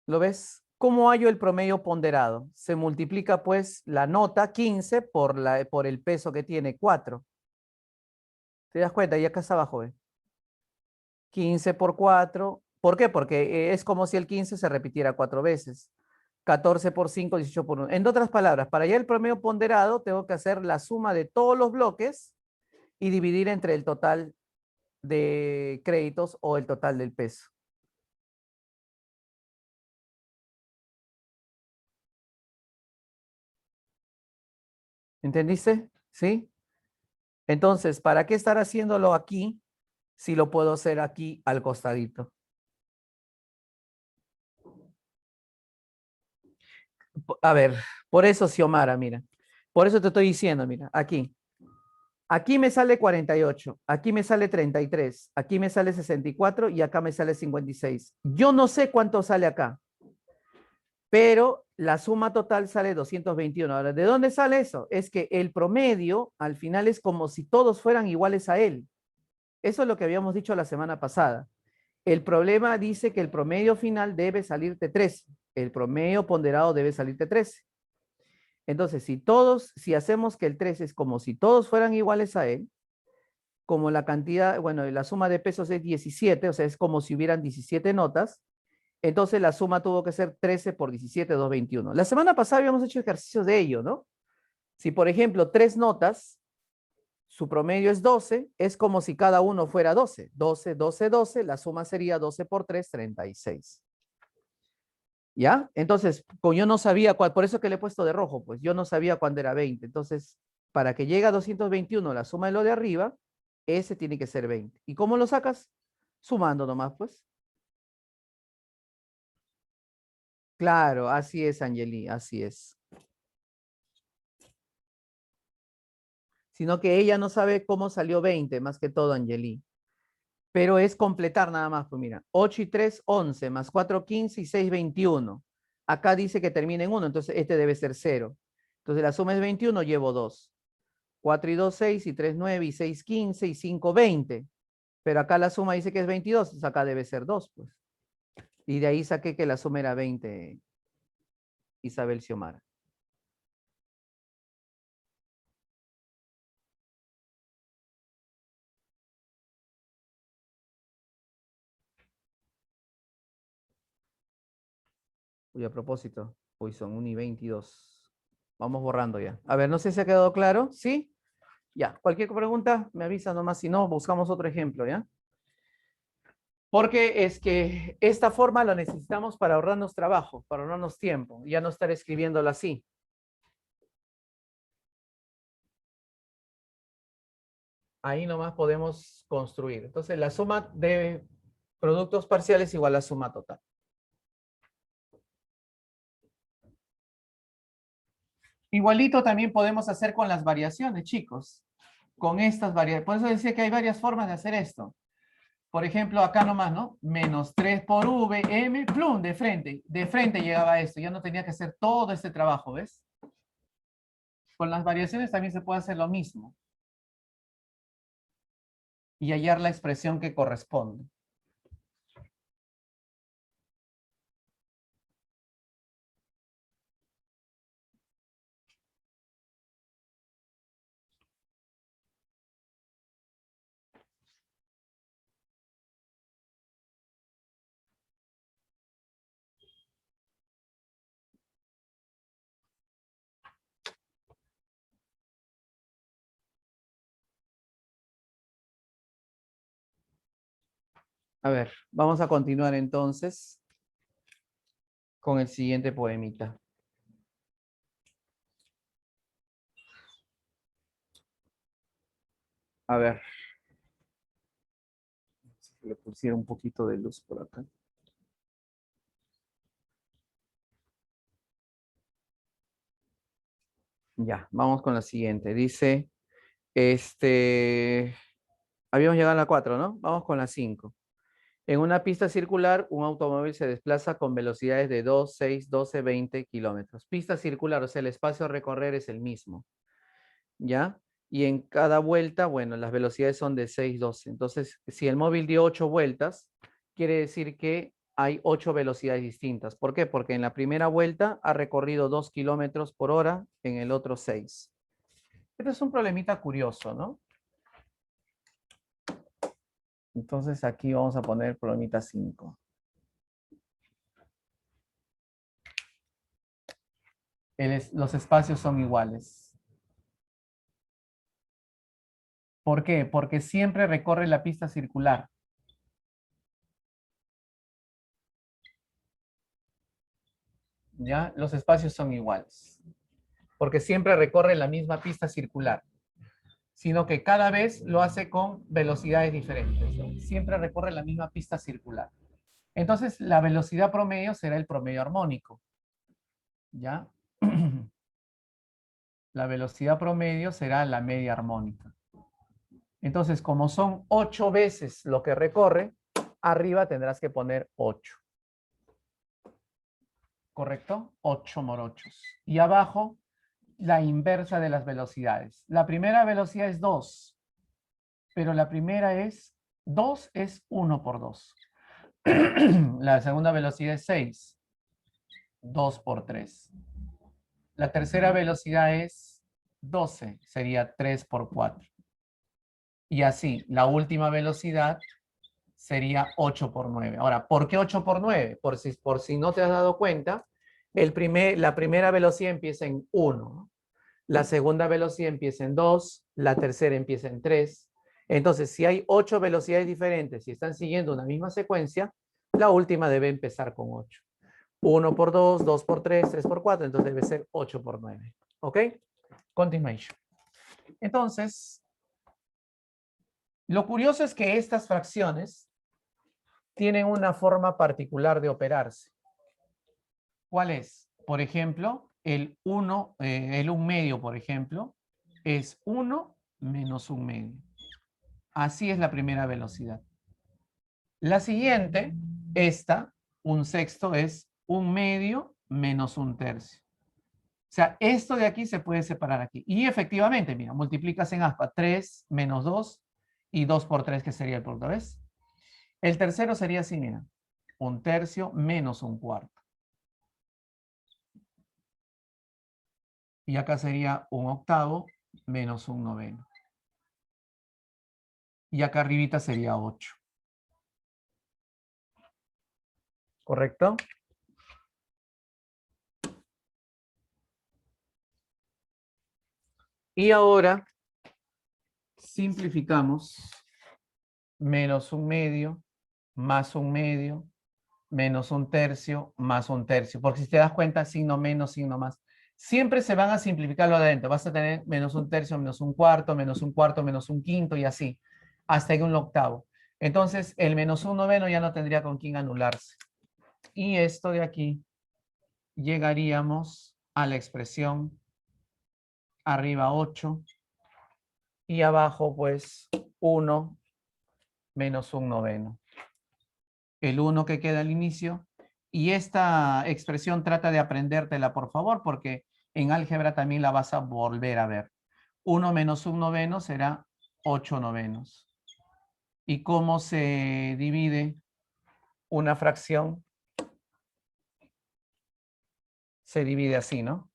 ¿Lo ves? ¿Cómo hallo el promedio ponderado? Se multiplica pues la nota 15 por el peso que tiene 4. ¿Te das cuenta? Y acá está abajo, ¿ves? 15 por 4. ¿Por qué? Porque es como si el 15 se repitiera 4 veces. 14 por 5, 18 por 1. En otras palabras, para hallar el promedio ponderado, tengo que hacer la suma de todos los bloques y dividir entre el total de créditos o el total del peso. ¿Entendiste? ¿Sí? Entonces, ¿para qué estar haciéndolo aquí si lo puedo hacer aquí al costadito? A ver, por eso, Xiomara, mira. Por eso te estoy diciendo, mira, aquí. Aquí me sale 48, aquí me sale 33, aquí me sale 64 y acá me sale 56. Yo no sé cuánto sale acá, pero la suma total sale 221. Ahora, ¿de dónde sale eso? Es que el promedio al final es como si todos fueran iguales a él. Eso es lo que habíamos dicho la semana pasada. El problema dice que el promedio final debe salirte 13. El promedio ponderado debe salirte 13. Entonces, si hacemos que el 13 es como si todos fueran iguales a él, como la cantidad, bueno, la suma de pesos es 17, o sea, es como si hubieran 17 notas, entonces la suma tuvo que ser 13 por 17, 221. La semana pasada habíamos hecho ejercicios de ello, ¿no? Si, por ejemplo, 3 notas, su promedio es 12, es como si cada uno fuera 12. 12, 12, 12, la suma sería 12 por 3, 36. ¿Ya? Entonces, como yo no sabía cuál, por eso que le he puesto de rojo, pues yo no sabía cuándo era 20. Entonces, para que llegue a 221 la suma de lo de arriba, ese tiene que ser 20. ¿Y cómo lo sacas? Sumando nomás, pues. Claro, así es, Angeli, así es. Sino que ella no sabe cómo salió 20, más que todo, Angeli. Pero es completar nada más, pues mira, 8 y 3, 11, más 4, 15 y 6, 21. Acá dice que termina en 1, entonces este debe ser 0. Entonces la suma es 21, llevo 2. 4 y 2, 6 y 3, 9 y 6, 15 y 5, 20. Pero acá la suma dice que es 22, entonces acá debe ser 2, pues. Y de ahí saqué que la suma era 20, Isabel Xiomara. Uy, a propósito, hoy son 1 y 22. Vamos borrando ya. A ver, no sé si ha quedado claro. ¿Sí? Ya. Cualquier pregunta, me avisa nomás. Si no, buscamos otro ejemplo, ¿ya? Porque es que esta forma la necesitamos para ahorrarnos trabajo, para ahorrarnos tiempo, ya no estar escribiéndolo así. Ahí nomás podemos construir. Entonces, la suma de productos parciales igual a suma total. Igualito también podemos hacer con las variaciones, chicos. Con estas variaciones. Por eso decía que hay varias formas de hacer esto. Por ejemplo, acá nomás, ¿no? Menos 3 por V, M, plum, de frente. De frente llegaba esto. Ya no tenía que hacer todo este trabajo, ¿ves? Con las variaciones también se puede hacer lo mismo. Y hallar la expresión que corresponde. A ver, vamos a continuar entonces con el siguiente poemita. A ver. Le pusiera un poquito de luz por acá. Ya, vamos con la siguiente. Dice, habíamos llegado a la 4, ¿no? Vamos con la 5. En una pista circular, un automóvil se desplaza con velocidades de 2, 6, 12, 20 kilómetros. Pista circular, o sea, el espacio a recorrer es el mismo, ¿ya? Y en cada vuelta, bueno, las velocidades son de 6, 12. Entonces, si el móvil dio 8 vueltas, quiere decir que hay 8 velocidades distintas. ¿Por qué? Porque en la primera vuelta ha recorrido 2 kilómetros por hora, en el otro 6. Este es un problemita curioso, ¿no? Entonces aquí vamos a poner problemita 5. Los espacios son iguales. ¿Por qué? Porque siempre recorre la pista circular. ¿Ya? Los espacios son iguales. Porque siempre recorre la misma pista circular. Sino que cada vez lo hace con velocidades diferentes, ¿no? Siempre recorre la misma pista circular. Entonces, la velocidad promedio será el promedio armónico. ¿Ya? La velocidad promedio será la media armónica. Entonces, como son 8 veces lo que recorre, arriba tendrás que poner 8. ¿Correcto? 8 morochos. Y abajo, la inversa de las velocidades. La primera velocidad es 2, pero la primera es 2 es 1 por 2. La segunda velocidad es 6, 2 por 3. La tercera velocidad es 12, sería 3 por 4. Y así, la última velocidad sería 8 por 9. Ahora, ¿por qué 8 por 9? Por si no te has dado cuenta, la primera velocidad empieza en 1, la segunda velocidad empieza en 2, la tercera empieza en 3. Entonces, si hay 8 velocidades diferentes y están siguiendo una misma secuencia, la última debe empezar con 8. 1 por 2, 2 por 3, 3 por 4, entonces debe ser 8 por 9. ¿Ok? Continuation. Entonces, lo curioso es que estas fracciones tienen una forma particular de operarse. ¿Cuál es? Por ejemplo, el 1 medio, por ejemplo, es 1 menos 1 medio. Así es la primera velocidad. La siguiente, esta, 1/6, es 1 medio menos 1/3. O sea, esto de aquí se puede separar aquí. Y efectivamente, mira, multiplicas en aspa 3 menos 2 y 2 por 3, que sería el producto, ¿ves? El tercero sería así, mira, 1/3 menos 1/4. Y acá sería 1/8 menos 1/9. Y acá arribita sería 8. ¿Correcto? Y ahora simplificamos menos 1 medio, más 1 medio, menos 1/3, más 1/3. Porque si te das cuenta, signo menos, signo más. Siempre se van a simplificar lo de adentro. Vas a tener menos 1/3, menos 1/4, menos 1/4, menos 1/5 y así, hasta en 1/8. Entonces, el menos 1/9 ya no tendría con quién anularse. Y esto de aquí, llegaríamos a la expresión arriba 8 y abajo pues 1 menos 1/9. El 1 que queda al inicio. Y esta expresión trata de aprendértela, por favor, porque en álgebra también la vas a volver a ver. 1 menos 1/9 será 8/9. ¿Y cómo se divide una fracción? Se divide así, ¿no?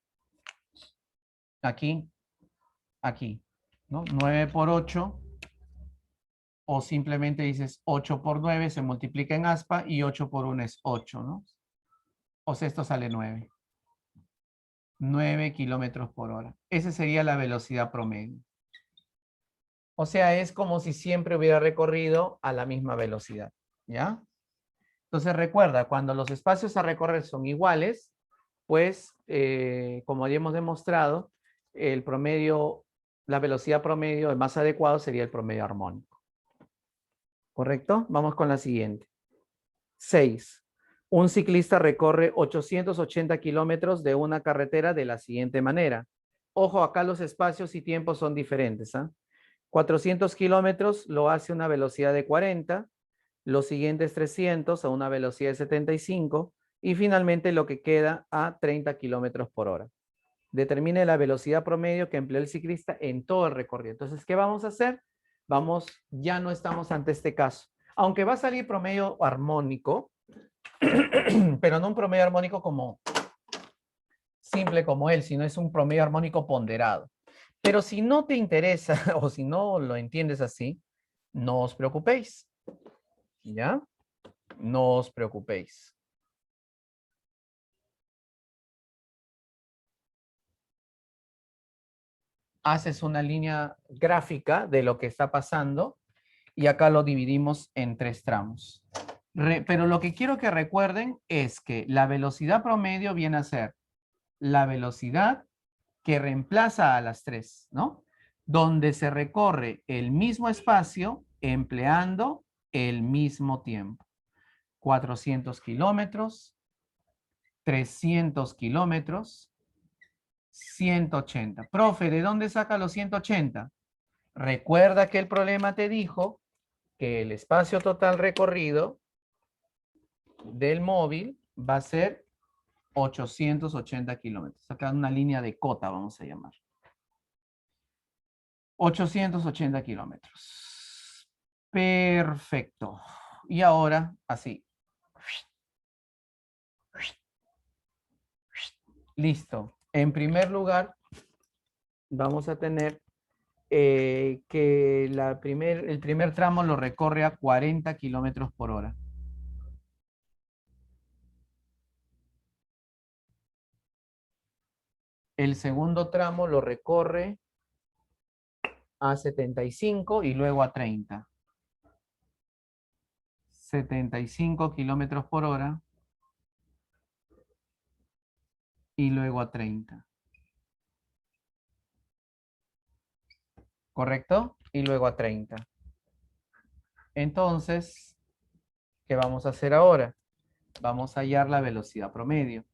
Aquí, aquí, ¿no? 9 por 8, o simplemente dices 8 por 9, se multiplica en aspa, y 8 por 1 es 8, ¿no? O sea, esto sale 9. 9 kilómetros por hora. Esa sería la velocidad promedio. O sea, es como si siempre hubiera recorrido a la misma velocidad, ¿ya? Entonces recuerda, cuando los espacios a recorrer son iguales, pues, como ya hemos demostrado, el promedio la velocidad promedio, el más adecuado sería el promedio armónico. ¿Correcto? Vamos con la siguiente. 6. Un ciclista recorre 880 kilómetros de una carretera de la siguiente manera. Ojo, acá los espacios y tiempos son diferentes. 400 kilómetros lo hace a una velocidad de 40, los siguientes 300 a una velocidad de 75 y finalmente lo que queda a 30 kilómetros por hora. Determine la velocidad promedio que empleó el ciclista en todo el recorrido. Entonces, ¿qué vamos a hacer? Ya no estamos ante este caso. Aunque va a salir promedio armónico, pero no un promedio armónico como simple como él, sino es un promedio armónico ponderado. Pero si no te interesa o si no lo entiendes así, no os preocupéis. ¿Ya? No os preocupéis. Haces una línea gráfica de lo que está pasando y acá lo dividimos en 3 tramos. Pero lo que quiero que recuerden es que la velocidad promedio viene a ser la velocidad que reemplaza a las 3, ¿no? Donde se recorre el mismo espacio empleando el mismo tiempo. 400 kilómetros, 300 kilómetros, 180. Profe, ¿de dónde saca los 180? Recuerda que el problema te dijo que el espacio total recorrido del móvil va a ser 880 kilómetros. Acá una línea de cota, vamos a llamar. 880 kilómetros. Perfecto. Y ahora, así. Listo. En primer lugar, vamos a tener que el primer tramo lo recorre a 40 kilómetros por hora. El segundo tramo lo recorre a 75 y luego a 30. 75 kilómetros por hora y luego a 30. ¿Correcto? Y luego a 30. Entonces, ¿qué vamos a hacer ahora? Vamos a hallar la velocidad promedio.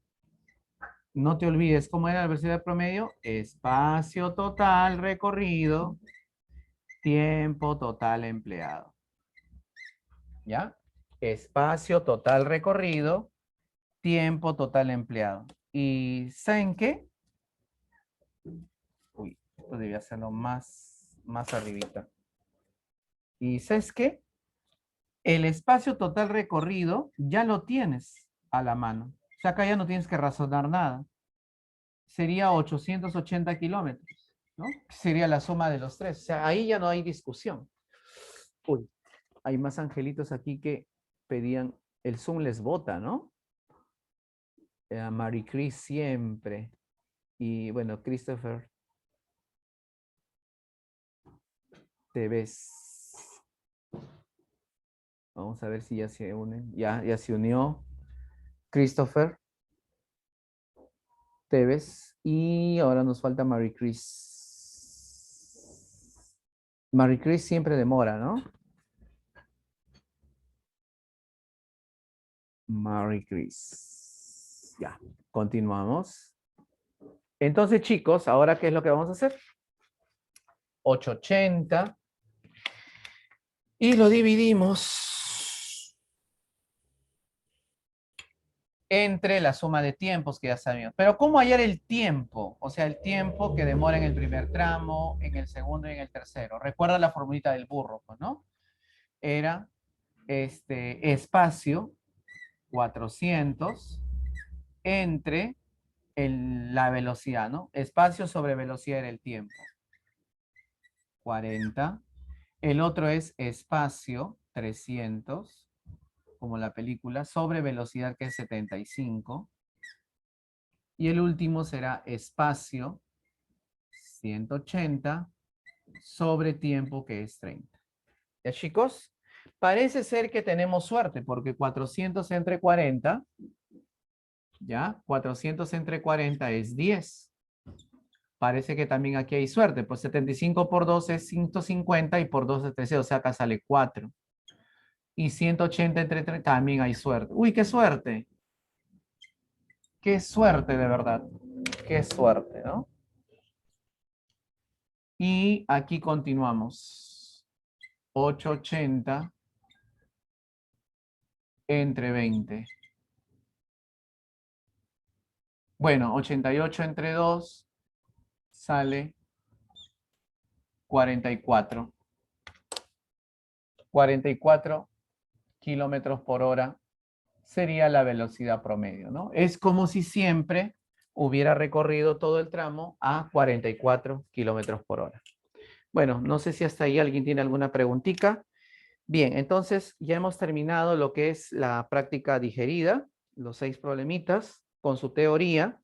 No te olvides, ¿cómo era la velocidad promedio? Espacio total recorrido, tiempo total empleado. ¿Ya? Espacio total recorrido, tiempo total empleado. ¿Y saben qué? Uy, esto debía hacerlo más arribita. ¿Y sabes qué? El espacio total recorrido ya lo tienes a la mano. O sea, acá ya no tienes que razonar nada. Sería 880 kilómetros, ¿no? Sería la suma de los 3. O sea, ahí ya no hay discusión. Uy, hay más angelitos aquí que pedían, el Zoom les vota, ¿no? Mary Chris siempre. Y bueno, Christopher, te ves. Vamos a ver si ya se unen. Ya se unió. Christopher, Tevez. Y ahora nos falta Mary Chris. Mary Chris siempre demora, ¿no? Mary Chris. Ya, continuamos. Entonces, chicos, ¿ahora qué es lo que vamos a hacer? 880. Y lo dividimos entre la suma de tiempos que ya sabíamos. Pero ¿cómo hallar el tiempo? O sea, el tiempo que demora en el primer tramo, en el segundo y en el tercero. Recuerda la formulita del burro, ¿no? Era espacio 400 entre la velocidad, ¿no? Espacio sobre velocidad era el tiempo. 40. El otro es espacio 300, como la película, sobre velocidad que es 75. Y el último será espacio 180 sobre tiempo que es 30. ¿Ya, chicos? Parece ser que tenemos suerte porque 400 entre 40, ¿ya? 400 entre 40 es 10. parece que también aquí hay suerte. Pues 75 por 2 es 150 y por 2 es 13, o sea, acá sale 4. Y 180 entre 3 también hay suerte. Uy, qué suerte. Qué suerte, de verdad. Qué suerte, ¿no? Y aquí continuamos. 880 entre 20. Bueno, 88 entre 2 sale 44. 44 kilómetros por hora sería la velocidad promedio, ¿no? Es como si siempre hubiera recorrido todo el tramo a 44 kilómetros por hora. Bueno, no sé si hasta ahí alguien tiene alguna preguntita. Bien, entonces ya hemos terminado lo que es la práctica digerida, los 6 problemitas con su teoría.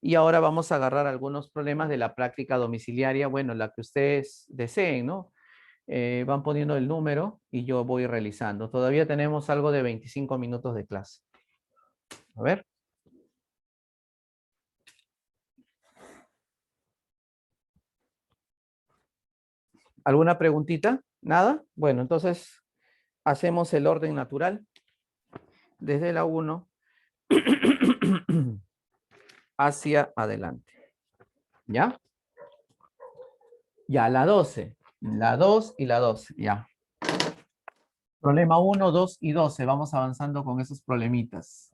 Y ahora vamos a agarrar algunos problemas de la práctica domiciliaria, bueno, la que ustedes deseen, ¿no? Van poniendo el número y yo voy realizando. Todavía tenemos algo de 25 minutos de clase. A ver. ¿Alguna preguntita? ¿Nada? Bueno, entonces hacemos el orden natural desde la 1 hacia adelante. ¿Ya? Ya, la 12. La 2 y la 12. Ya. Problema 1, 2 y 12. Vamos avanzando con esos problemitas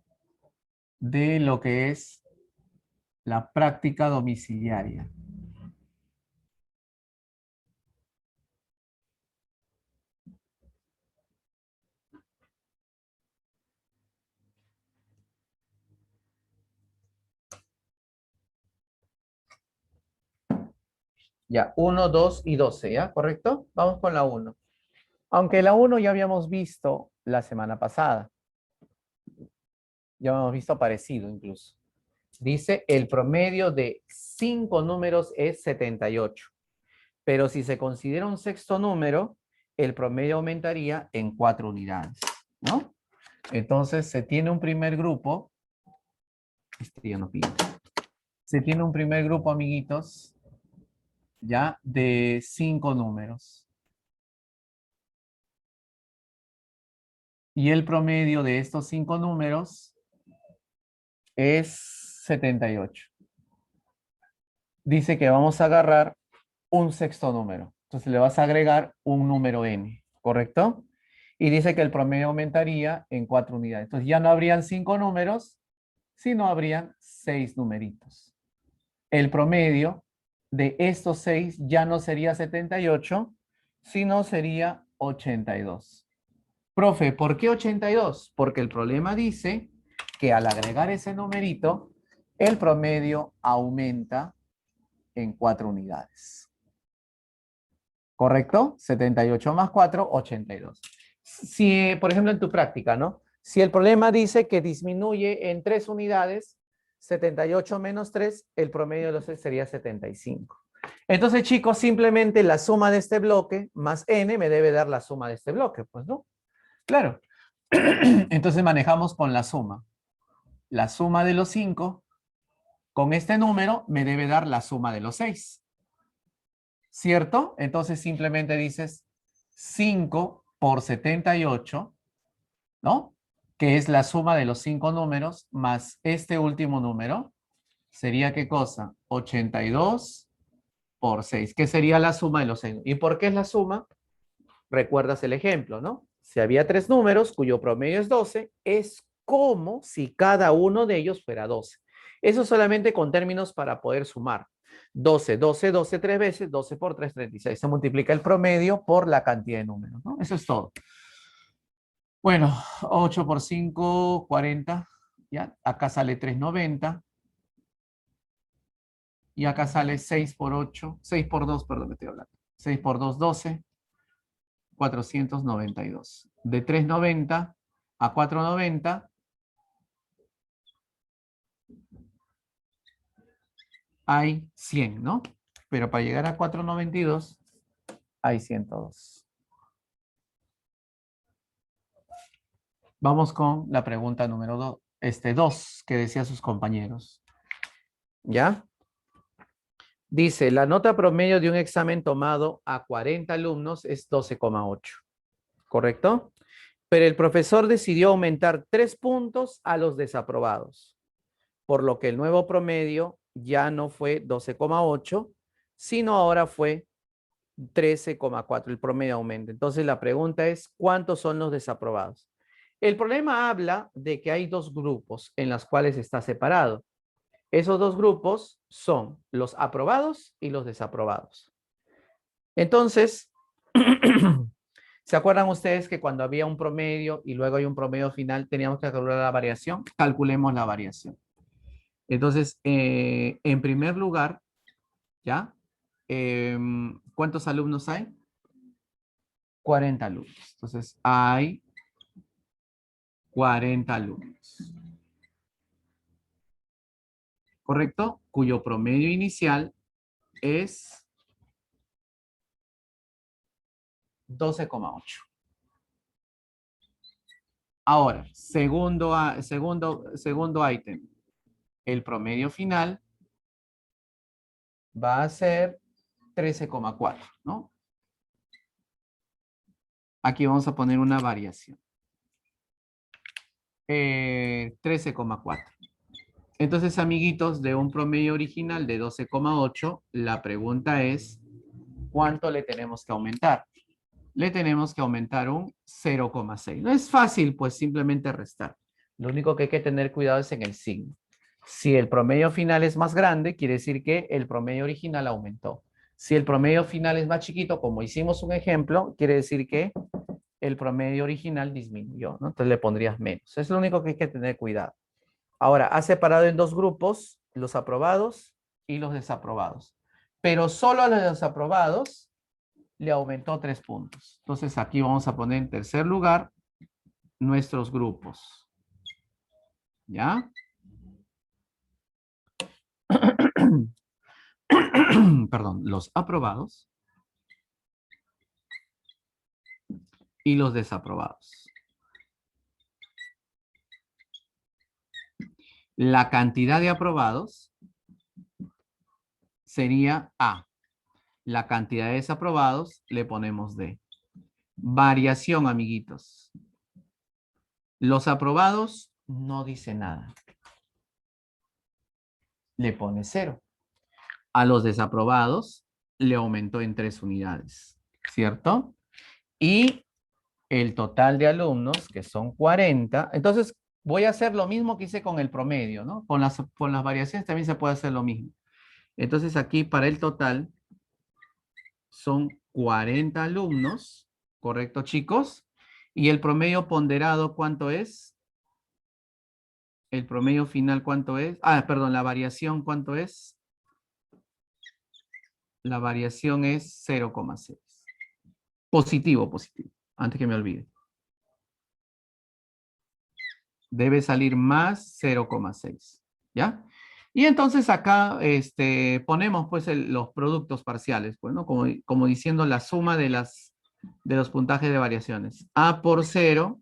de lo que es la práctica domiciliaria. Ya, 1, 2 y 12, ¿ya? ¿Correcto? Vamos con la 1. Aunque la 1 ya habíamos visto la semana pasada. Ya habíamos visto parecido incluso. Dice, el promedio de 5 números es 78. Pero si se considera un sexto número, el promedio aumentaría en 4 unidades, ¿no? Entonces, se tiene un primer grupo. Este ya no pide. Se tiene un primer grupo, amiguitos, ya, de 5 números. Y el promedio de estos 5 números es 78. Dice que vamos a agarrar un sexto número. Entonces le vas a agregar un número n, ¿correcto? Y dice que el promedio aumentaría en 4 unidades. Entonces ya no habrían 5 números, sino habrían 6 numeritos. El promedio de estos 6 ya no sería 78, sino sería 82. Profe, ¿por qué 82? Porque el problema dice que al agregar ese numerito, el promedio aumenta en 4 unidades. ¿Correcto? 78 más 4, 82. Si, por ejemplo, en tu práctica, ¿no? Si el problema dice que disminuye en 3 unidades, 78 menos 3, el promedio de los 6 sería 75. Entonces, chicos, simplemente la suma de este bloque más n me debe dar la suma de este bloque, pues, ¿no? Claro. Entonces manejamos con la suma. La suma de los 5 con este número me debe dar la suma de los 6. ¿Cierto? Entonces simplemente dices 5 por 78, ¿no? Que es la suma de los 5 números más este último número. ¿Sería qué cosa? 82 por 6, que sería la suma de los 6. ¿Y por qué es la suma? Recuerdas el ejemplo, ¿no? Si había 3 números cuyo promedio es 12, es como si cada uno de ellos fuera 12. Eso solamente con términos para poder sumar. 12, 12, 12 tres veces, 12 por 3, 36. Se multiplica el promedio por la cantidad de números, ¿no? Eso es todo. Bueno, 8 por 5, 40. ¿Ya? Acá sale 390. Y acá sale 6 por 8, 6 por 2, perdón, me estoy hablando. 6 por 2, 12. 492. De 390 a 490 hay 100, ¿no? Pero para llegar a 492 hay 102. Vamos con la pregunta número 2, que decía sus compañeros. ¿Ya? Dice, la nota promedio de un examen tomado a 40 alumnos es 12,8, ¿correcto? Pero el profesor decidió aumentar 3 puntos a los desaprobados, por lo que el nuevo promedio ya no fue 12,8, sino ahora fue 13,4. El promedio aumenta. Entonces la pregunta es, ¿cuántos son los desaprobados? El problema habla de que hay dos grupos en los cuales está separado. Esos dos grupos son los aprobados y los desaprobados. Entonces, ¿se acuerdan ustedes que cuando había un promedio y luego hay un promedio final, teníamos que calcular la variación? Calculemos la variación. Entonces, en primer lugar, ¿ya? ¿Cuántos alumnos hay? 40 alumnos. Entonces, hay 40 alumnos. ¿Correcto? Cuyo promedio inicial es 12,8. Ahora, segundo ítem. El promedio final va a ser 13,4, ¿no? Aquí vamos a poner una variación. 13,4. Entonces, amiguitos, de un promedio original de 12,8, la pregunta es, ¿cuánto le tenemos que aumentar? Le tenemos que aumentar un 0,6. No es fácil, pues simplemente restar. Lo único que hay que tener cuidado es en el signo. Si el promedio final es más grande, quiere decir que el promedio original aumentó. Si el promedio final es más chiquito, como hicimos un ejemplo, quiere decir que el promedio original disminuyó, ¿no? Entonces le pondrías menos. Es lo único que hay que tener cuidado. Ahora, ha separado en dos grupos, los aprobados y los desaprobados. Pero solo a los desaprobados le aumentó 3 puntos. Entonces aquí vamos a poner en tercer lugar nuestros grupos. ¿Ya? Perdón, los aprobados y los desaprobados. La cantidad de aprobados sería A. La cantidad de desaprobados le ponemos D. Variación, amiguitos. Los aprobados no dice nada. Le pone 0. A los desaprobados le aumentó en 3 unidades, ¿cierto? Y el total de alumnos, que son 40. Entonces, voy a hacer lo mismo que hice con el promedio, ¿no? Con las variaciones también se puede hacer lo mismo. Entonces, aquí para el total son 40 alumnos, ¿correcto, chicos? Y el promedio ponderado, ¿cuánto es? El promedio final, ¿cuánto es? Ah, perdón, la variación, ¿cuánto es? La variación es 0,6. Positivo, positivo, antes que me olvide. Debe salir más 0,6, ¿ya? Y entonces acá ponemos pues los productos parciales, pues, ¿no? Como diciendo la suma de los puntajes de variaciones. A por 0,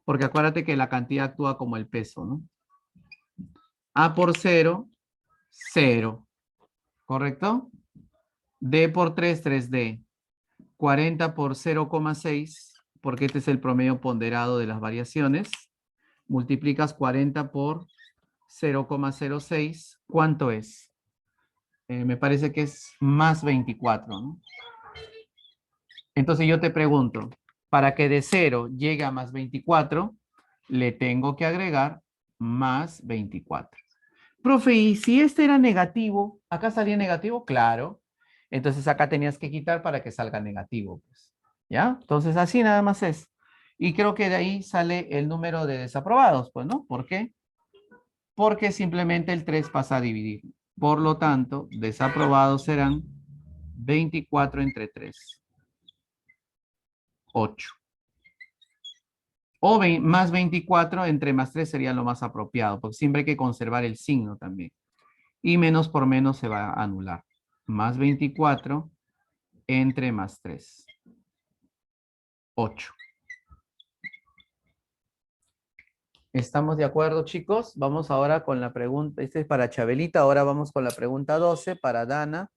porque acuérdate que la cantidad actúa como el peso, ¿no? A por 0, 0, ¿correcto? D por 3, 3D. 40 por 0,6, porque este es el promedio ponderado de las variaciones. Multiplicas 40 por 0,06, ¿cuánto es? Me parece que es más 24, ¿no? Entonces yo te pregunto, para que de 0 llegue a más 24, le tengo que agregar más 24. Profe, ¿y si este era negativo? ¿Acá salía negativo? Claro. Entonces acá tenías que quitar para que salga negativo, pues. ¿Ya? Entonces así nada más es. Y creo que de ahí sale el número de desaprobados, pues, ¿no? ¿Por qué? Porque simplemente el 3 pasa a dividir. Por lo tanto, desaprobados serán 24 entre 3, 8. O más 24 entre más 3 sería lo más apropiado, porque siempre hay que conservar el signo también. Y menos por menos se va a anular. Más 24 entre más 3, 8. ¿Estamos de acuerdo, chicos? Vamos ahora con la pregunta. Este es para Chabelita. Ahora vamos con la pregunta 12 para Dana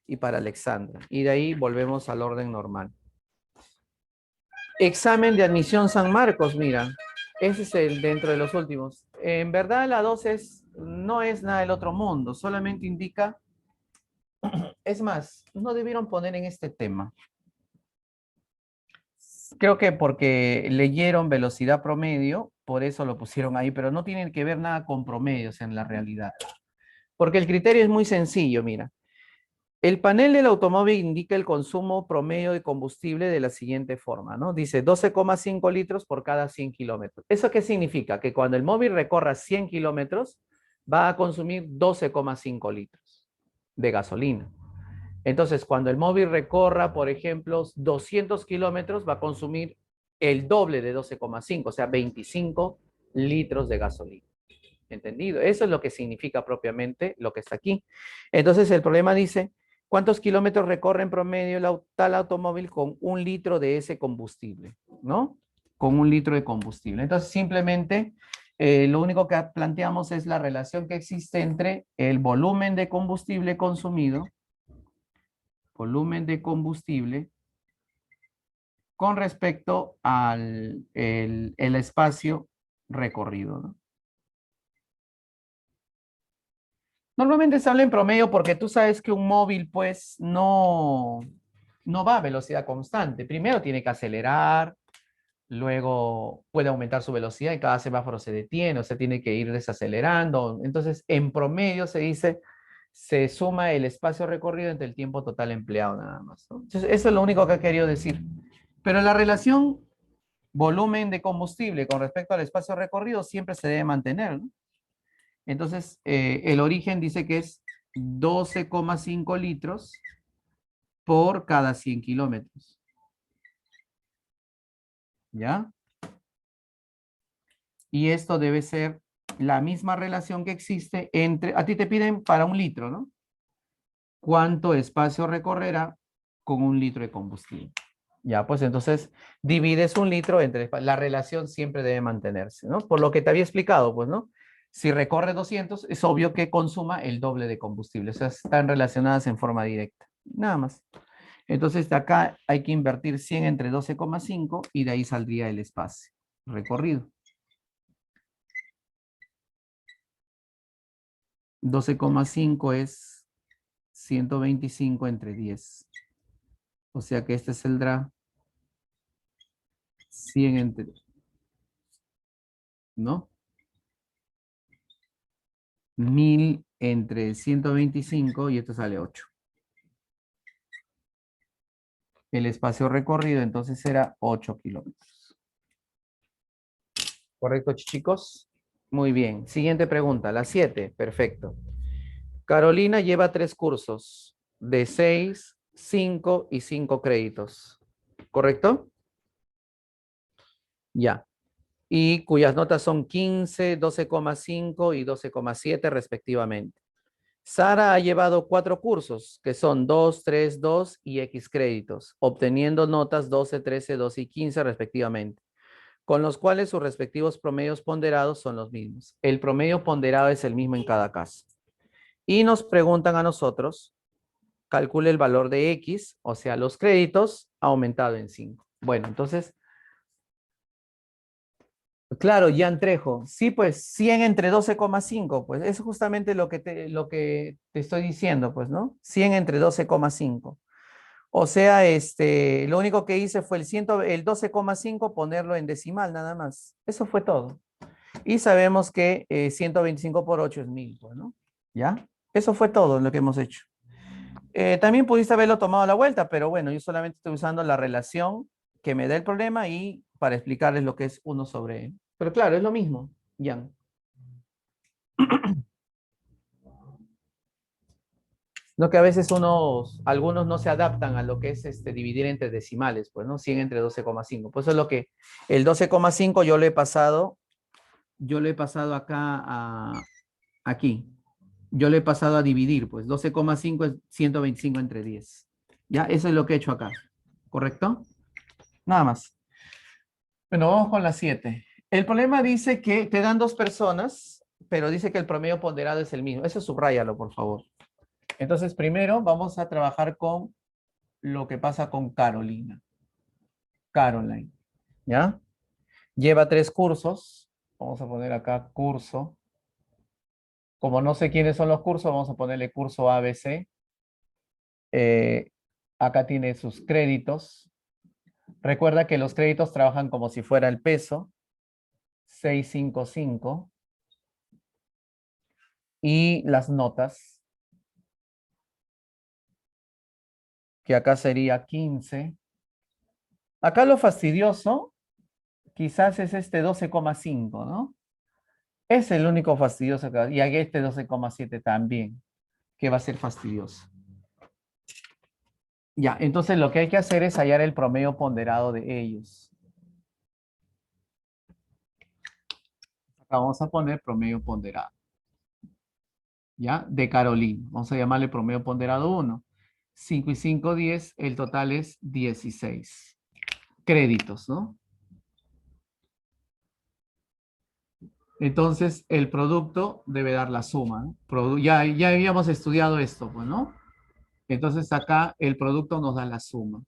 y para Alexandra. Y de ahí volvemos al orden normal. Examen de admisión San Marcos, mira. Ese es el dentro de los últimos. En verdad la 2 no es nada del otro mundo, solamente indica, es más, no debieron poner en este tema. Creo que porque leyeron velocidad promedio, por eso lo pusieron ahí, pero no tienen que ver nada con promedios en la realidad. Porque el criterio es muy sencillo, mira. El panel del automóvil indica el consumo promedio de combustible de la siguiente forma, ¿no? Dice 12,5 litros por cada 100 kilómetros. ¿Eso qué significa? Que cuando el móvil recorra 100 kilómetros, va a consumir 12,5 litros de gasolina. Entonces, cuando el móvil recorra, por ejemplo, 200 kilómetros, va a consumir el doble de 12,5, o sea, 25 litros de gasolina. ¿Entendido? Eso es lo que significa propiamente lo que está aquí. Entonces, el problema dice, ¿cuántos kilómetros recorre en promedio tal automóvil con 1 litro de ese combustible? ¿No? Con 1 litro de combustible. Entonces, simplemente, lo único que planteamos es la relación que existe entre el volumen de combustible consumido, con respecto al el espacio recorrido, ¿no? Normalmente se habla en promedio porque tú sabes que un móvil pues no va a velocidad constante. Primero tiene que acelerar, luego puede aumentar su velocidad y cada semáforo se detiene, o sea, tiene que ir desacelerando. Entonces, en promedio se dice, se suma el espacio recorrido entre el tiempo total empleado nada más, ¿no? Entonces, eso es lo único que he querido decir. Pero la relación volumen de combustible con respecto al espacio recorrido siempre se debe mantener, ¿no? Entonces, el origen dice que es 12,5 litros por cada 100 kilómetros. ¿Ya? Y esto debe ser la misma relación que existe entre, a ti te piden para 1 litro, ¿no? ¿Cuánto espacio recorrerá con 1 litro de combustible? Ya, pues entonces divides 1 litro entre, la relación siempre debe mantenerse, ¿no? Por lo que te había explicado, pues, ¿no? Si recorre 200, es obvio que consuma el doble de combustible, o sea, están relacionadas en forma directa, nada más. Entonces, de acá hay que invertir 100 entre 12,5 y de ahí saldría el espacio recorrido. 12,5 es 125 entre 10. O sea que este saldrá 100 entre, ¿no? 1000 entre 125 y esto sale 8. El espacio recorrido entonces será 8 kilómetros. ¿Correcto, chicos? Muy bien. Siguiente pregunta, la 7. Perfecto. Carolina lleva 3 cursos de 6, 5 y 5 créditos. ¿Correcto? Ya. Y cuyas notas son 15, 12,5 y 12,7 respectivamente. Sara ha llevado 4 cursos, que son 2, 3, 2 y X créditos, obteniendo notas 12, 13, 12 y 15 respectivamente, con los cuales sus respectivos promedios ponderados son los mismos. El promedio ponderado es el mismo en cada caso. Y nos preguntan a nosotros, calcule el valor de X, o sea, los créditos aumentado en 5. Bueno, entonces, claro, Jan Trejo, sí, pues 100 entre 12,5, pues es justamente lo que te estoy diciendo, pues, ¿no? 100 entre 12,5. O sea, lo único que hice fue el 12,5 ponerlo en decimal nada más. Eso fue todo. Y sabemos que 125 por 8 es 1000, pues, ¿no? ¿Ya? Eso fue todo lo que hemos hecho. También pudiste haberlo tomado a la vuelta, pero bueno, yo solamente estoy usando la relación que me da el problema y para explicarles lo que es 1 sobre... Pero claro, es lo mismo, Jan. No que a veces algunos no se adaptan a lo que es dividir entre decimales, pues, ¿no? 100 entre 12,5. Pues eso es lo que, el 12,5 yo lo he pasado acá aquí. Yo lo he pasado a dividir, pues 12,5 es 125 entre 10. Ya, eso es lo que he hecho acá. ¿Correcto? Nada más. Bueno, vamos con la 7. El problema dice que te dan 2 personas, pero dice que el promedio ponderado es el mismo. Eso subráyalo, por favor. Entonces, primero vamos a trabajar con lo que pasa con Carolina. Caroline, ¿ya? Lleva 3 cursos. Vamos a poner acá curso. Como no sé quiénes son los cursos, vamos a ponerle curso ABC. Acá tiene sus créditos. Recuerda que los créditos trabajan como si fuera el peso. 655. Y las notas, que acá sería 15. Acá lo fastidioso quizás es este 12,5, ¿no? Es el único fastidioso y aquí este 12,7 también, que va a ser fastidioso. Ya, entonces lo que hay que hacer es hallar el promedio ponderado de ellos. Acá vamos a poner promedio ponderado. ¿Ya? De Carolina. Vamos a llamarle promedio ponderado 1. 5 y 5, 10. El total es 16. Créditos, ¿no? Entonces, el producto debe dar la suma, ¿no? Ya habíamos estudiado esto, pues, ¿no? Entonces, acá el producto nos da la suma.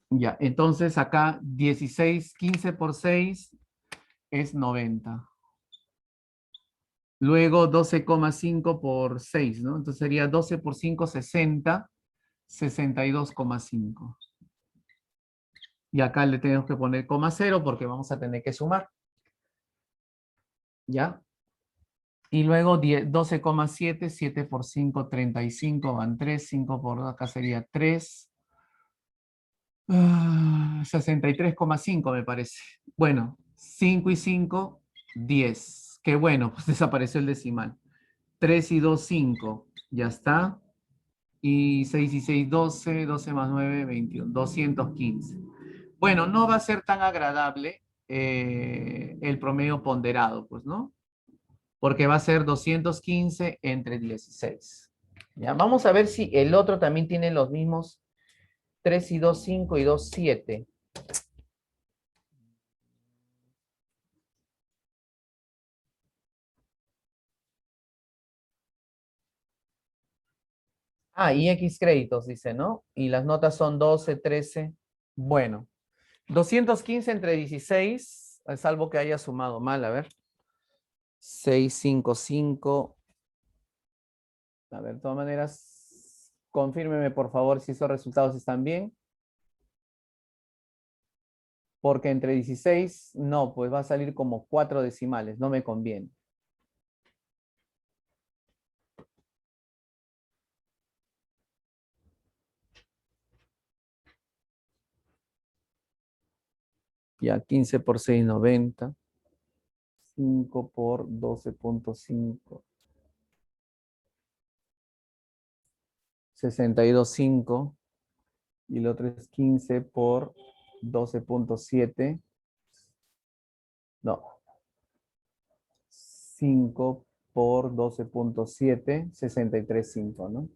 Ya, entonces acá 16, 15 por 6 es 90. Luego 12,5 por 6, ¿no? Entonces sería 12 por 5, 60, 62,5. Y acá le tenemos que poner coma 0 porque vamos a tener que sumar. ¿Ya? Y luego 12,7, 7 por 5, 35, van 3, 5 por 2, acá sería 3. 63,5 me parece. Bueno, 5 y 5, 10. Qué bueno, pues desapareció el decimal. 3 y 2, 5. Ya está. Y 6 y 6, 12. 12 más 9, 21. 215. Bueno, no va a ser tan agradable el promedio ponderado, pues, ¿no? Porque va a ser 215 entre 16. Ya, vamos a ver si el otro también tiene los mismos 3 y 2, 5 y 2, 7. Ah, y X créditos, dice, ¿no? Y las notas son 12, 13. Bueno, 215 entre 16, salvo que haya sumado mal, a ver. 6, 5, 5. A ver, de todas maneras, confírmeme por favor si esos resultados están bien. Porque entre 16, no, pues va a salir como 4 decimales, no me conviene. Ya, 15 por 6, 90. 5 por 12,5. 62,5. Y el otro es 15 por 12,7. No. 5 por 12,7. 63,5, ¿no?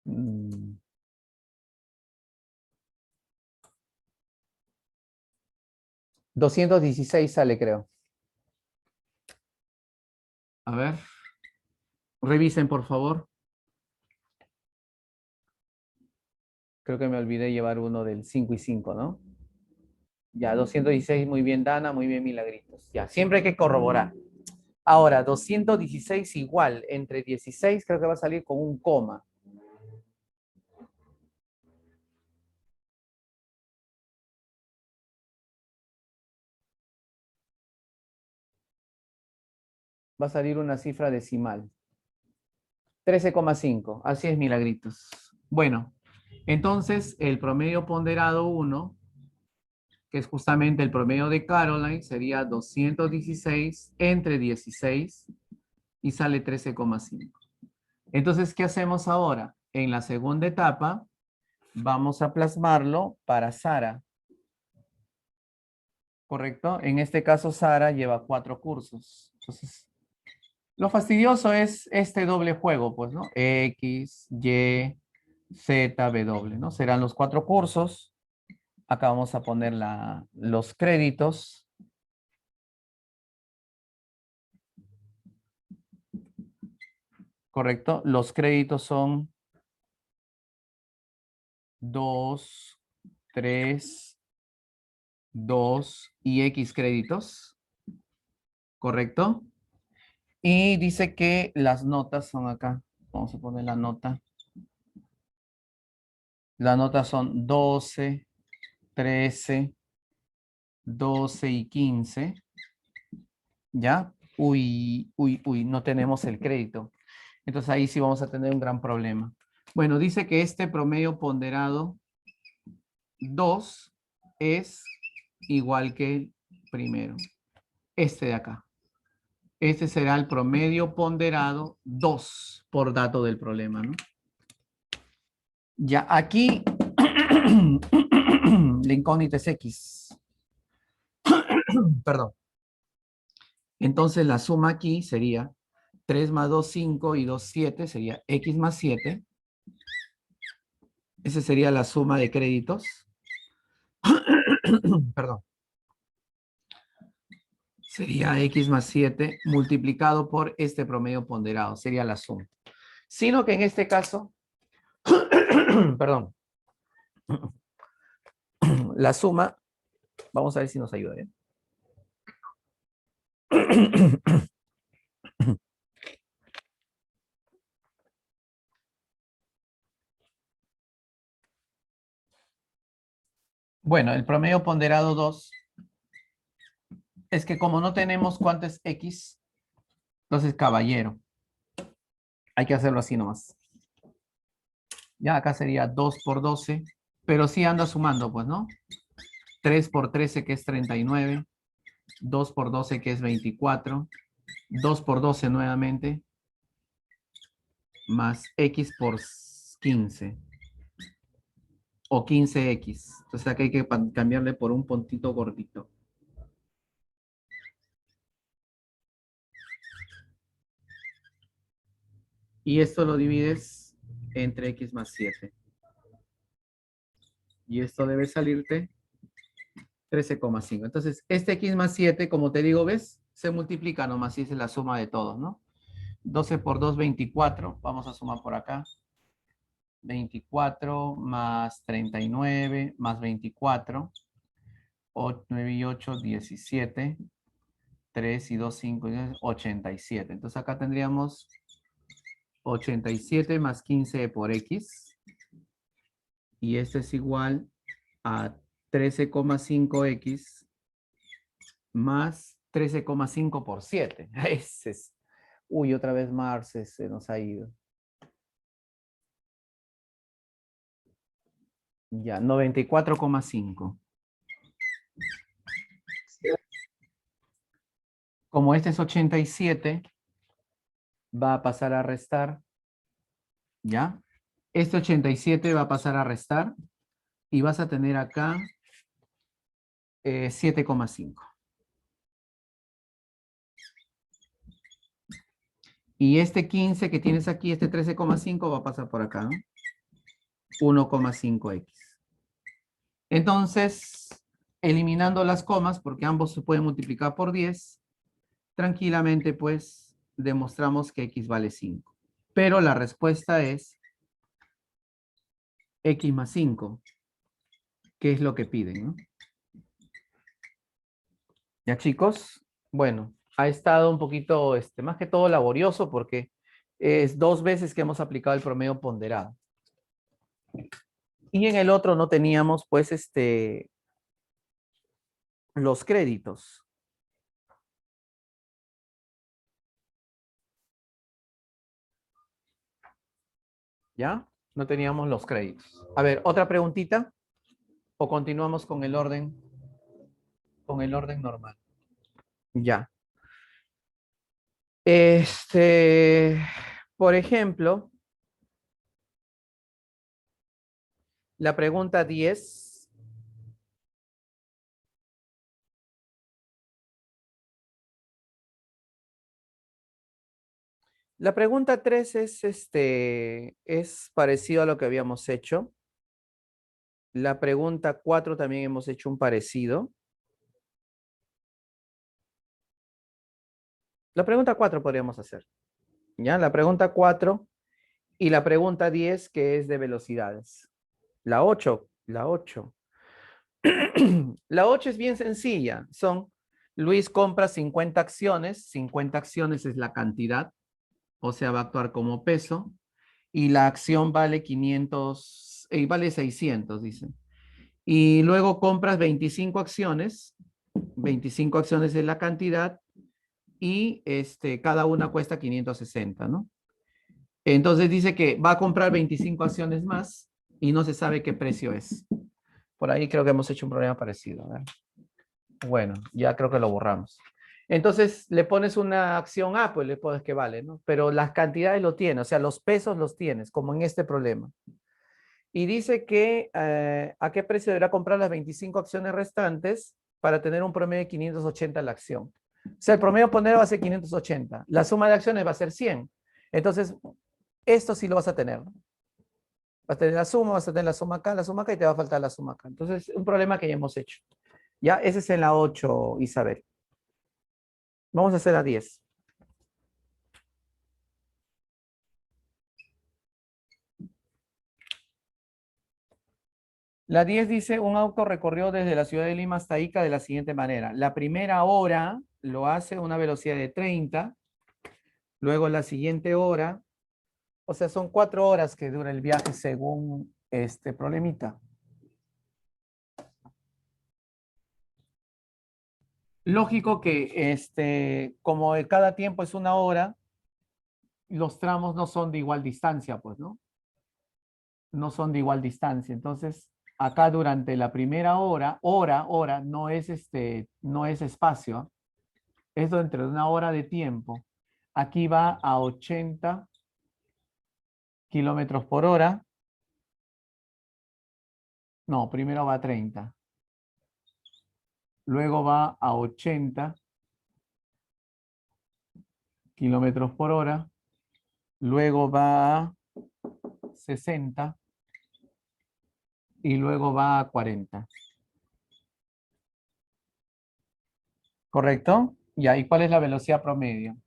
Mm. 216 sale, creo. A ver. Revisen, por favor. Creo que me olvidé llevar uno del 5 y 5, ¿no? Ya, 216, muy bien, Dana, muy bien, Milagritos. Ya, siempre hay que corroborar. Ahora, 216 igual, entre 16 creo que va a salir con un coma. Va a salir una cifra decimal. 13,5. Así es, Milagritos. Bueno, entonces el promedio ponderado 1, que es justamente el promedio de Caroline, sería 216 entre 16 y sale 13,5. Entonces, ¿qué hacemos ahora? En la segunda etapa, vamos a plasmarlo para Sara. ¿Correcto? En este caso, Sara lleva 4 cursos. Entonces, Lo fastidioso es este doble juego, pues, ¿no? X, Y, Z, W, ¿no? Serán los 4 cursos. Acá vamos a poner los créditos. ¿Correcto? Los créditos son 2, 3, 2 y X créditos. ¿Correcto? Y dice que las notas son acá. Vamos a poner la nota. Las notas son 12, 13, 12 y 15. ¿Ya? Uy, uy, uy, no tenemos el crédito. Entonces ahí sí vamos a tener un gran problema. Bueno, dice que este promedio ponderado 2 es igual que el primero. Este de acá. Este será el promedio ponderado 2 por dato del problema, ¿no? Ya, aquí la incógnita es X. Perdón. Entonces la suma aquí sería 3 más 2, 5 y 2, 7. Sería X más 7. Esa sería la suma de créditos. Perdón. Sería X más 7 multiplicado por este promedio ponderado. Sería la suma. Sino que en este caso, perdón, la suma, vamos a ver si nos ayuda. Bueno, el promedio ponderado 2 es que como no tenemos cuánto es X, entonces caballero. Hay que hacerlo así nomás. Ya acá sería 2 por 12, pero sí anda sumando, pues, ¿no? 3 por 13 que es 39, 2 por 12 que es 24, 2 por 12 nuevamente, más X por 15, o 15X. Entonces acá hay que cambiarle por un puntito gordito. Y esto lo divides entre X más 7. Y esto debe salirte 13,5. Entonces, este X más 7, como te digo, ¿ves? Se multiplica nomás y es la suma de todos, ¿no? 12 por 2, 24. Vamos a sumar por acá. 24 más 39 más 24. 9 y 8, 17. 3 y 2, 5, 87. Entonces acá tendríamos 87 más 15 por X. Y este es igual a 13,5X más 13,5 por 7. Ese es. Uy, otra vez Marce se nos ha ido. Ya, 94,5. Como este es 87, va a pasar a restar. ¿Ya? Este 87 va a pasar a restar. Y vas a tener acá 7,5. Y este 15 que tienes aquí, este 13,5 va a pasar por acá, ¿no? 1,5X. Entonces, eliminando las comas, porque ambos se pueden multiplicar por 10, tranquilamente pues demostramos que X vale 5. Pero la respuesta es X más 5, que es lo que piden, ¿no? Ya chicos, bueno, ha estado un poquito, más que todo laborioso porque es 2 veces que hemos aplicado el promedio ponderado. Y en el otro no teníamos pues los créditos. ¿Ya? No teníamos los créditos. A ver, otra preguntita o continuamos con el orden normal. Ya. Por ejemplo, la pregunta 10 La pregunta 3 es parecido a lo que habíamos hecho. La pregunta 4 también hemos hecho un parecido. La pregunta 4 podríamos hacer. ¿Ya? La pregunta 4 y la pregunta 10 que es de velocidades. La 8, la 8. La 8 es bien sencilla. Luis compra 50 acciones. 50 acciones es la cantidad, o sea, va a actuar como peso. Y la acción vale 500, vale 600, dice. Y luego compras 25 acciones. 25 acciones es la cantidad y cada una cuesta 560, ¿no? Entonces dice que va a comprar 25 acciones más y no se sabe qué precio es. Por ahí creo que hemos hecho un problema parecido. A ver. Bueno, ya creo que lo borramos. Entonces le pones una acción A, pues le pones que vale, ¿no? Pero las cantidades lo tienes, o sea, los pesos los tienes, como en este problema. Y dice que a qué precio deberá comprar las 25 acciones restantes para tener un promedio de 580 la acción. O sea, el promedio poner va a ser 580. La suma de acciones va a ser 100. Entonces, esto sí lo vas a tener. Vas a tener la suma, vas a tener la suma acá y te va a faltar la suma acá. Entonces, un problema que ya hemos hecho. Ya, ese es en la 8, Isabel. Vamos a hacer la 10. La 10 dice, un auto recorrió desde la ciudad de Lima hasta Ica de la siguiente manera. La primera hora lo hace a una velocidad de 30, luego la siguiente hora, o sea, son 4 horas que dura el viaje según este problemita. Lógico que como cada tiempo es una hora, los tramos no son de igual distancia, pues, ¿no? No son de igual distancia. Entonces, acá durante la primera hora, no es espacio, es dentro de una hora de tiempo. Aquí va a 80 kilómetros por hora. No, primero va a 30. Luego va a 80 kilómetros por hora. Luego va a 60 y luego va a 40. ¿Correcto? Ya, ¿y cuál es la velocidad promedio?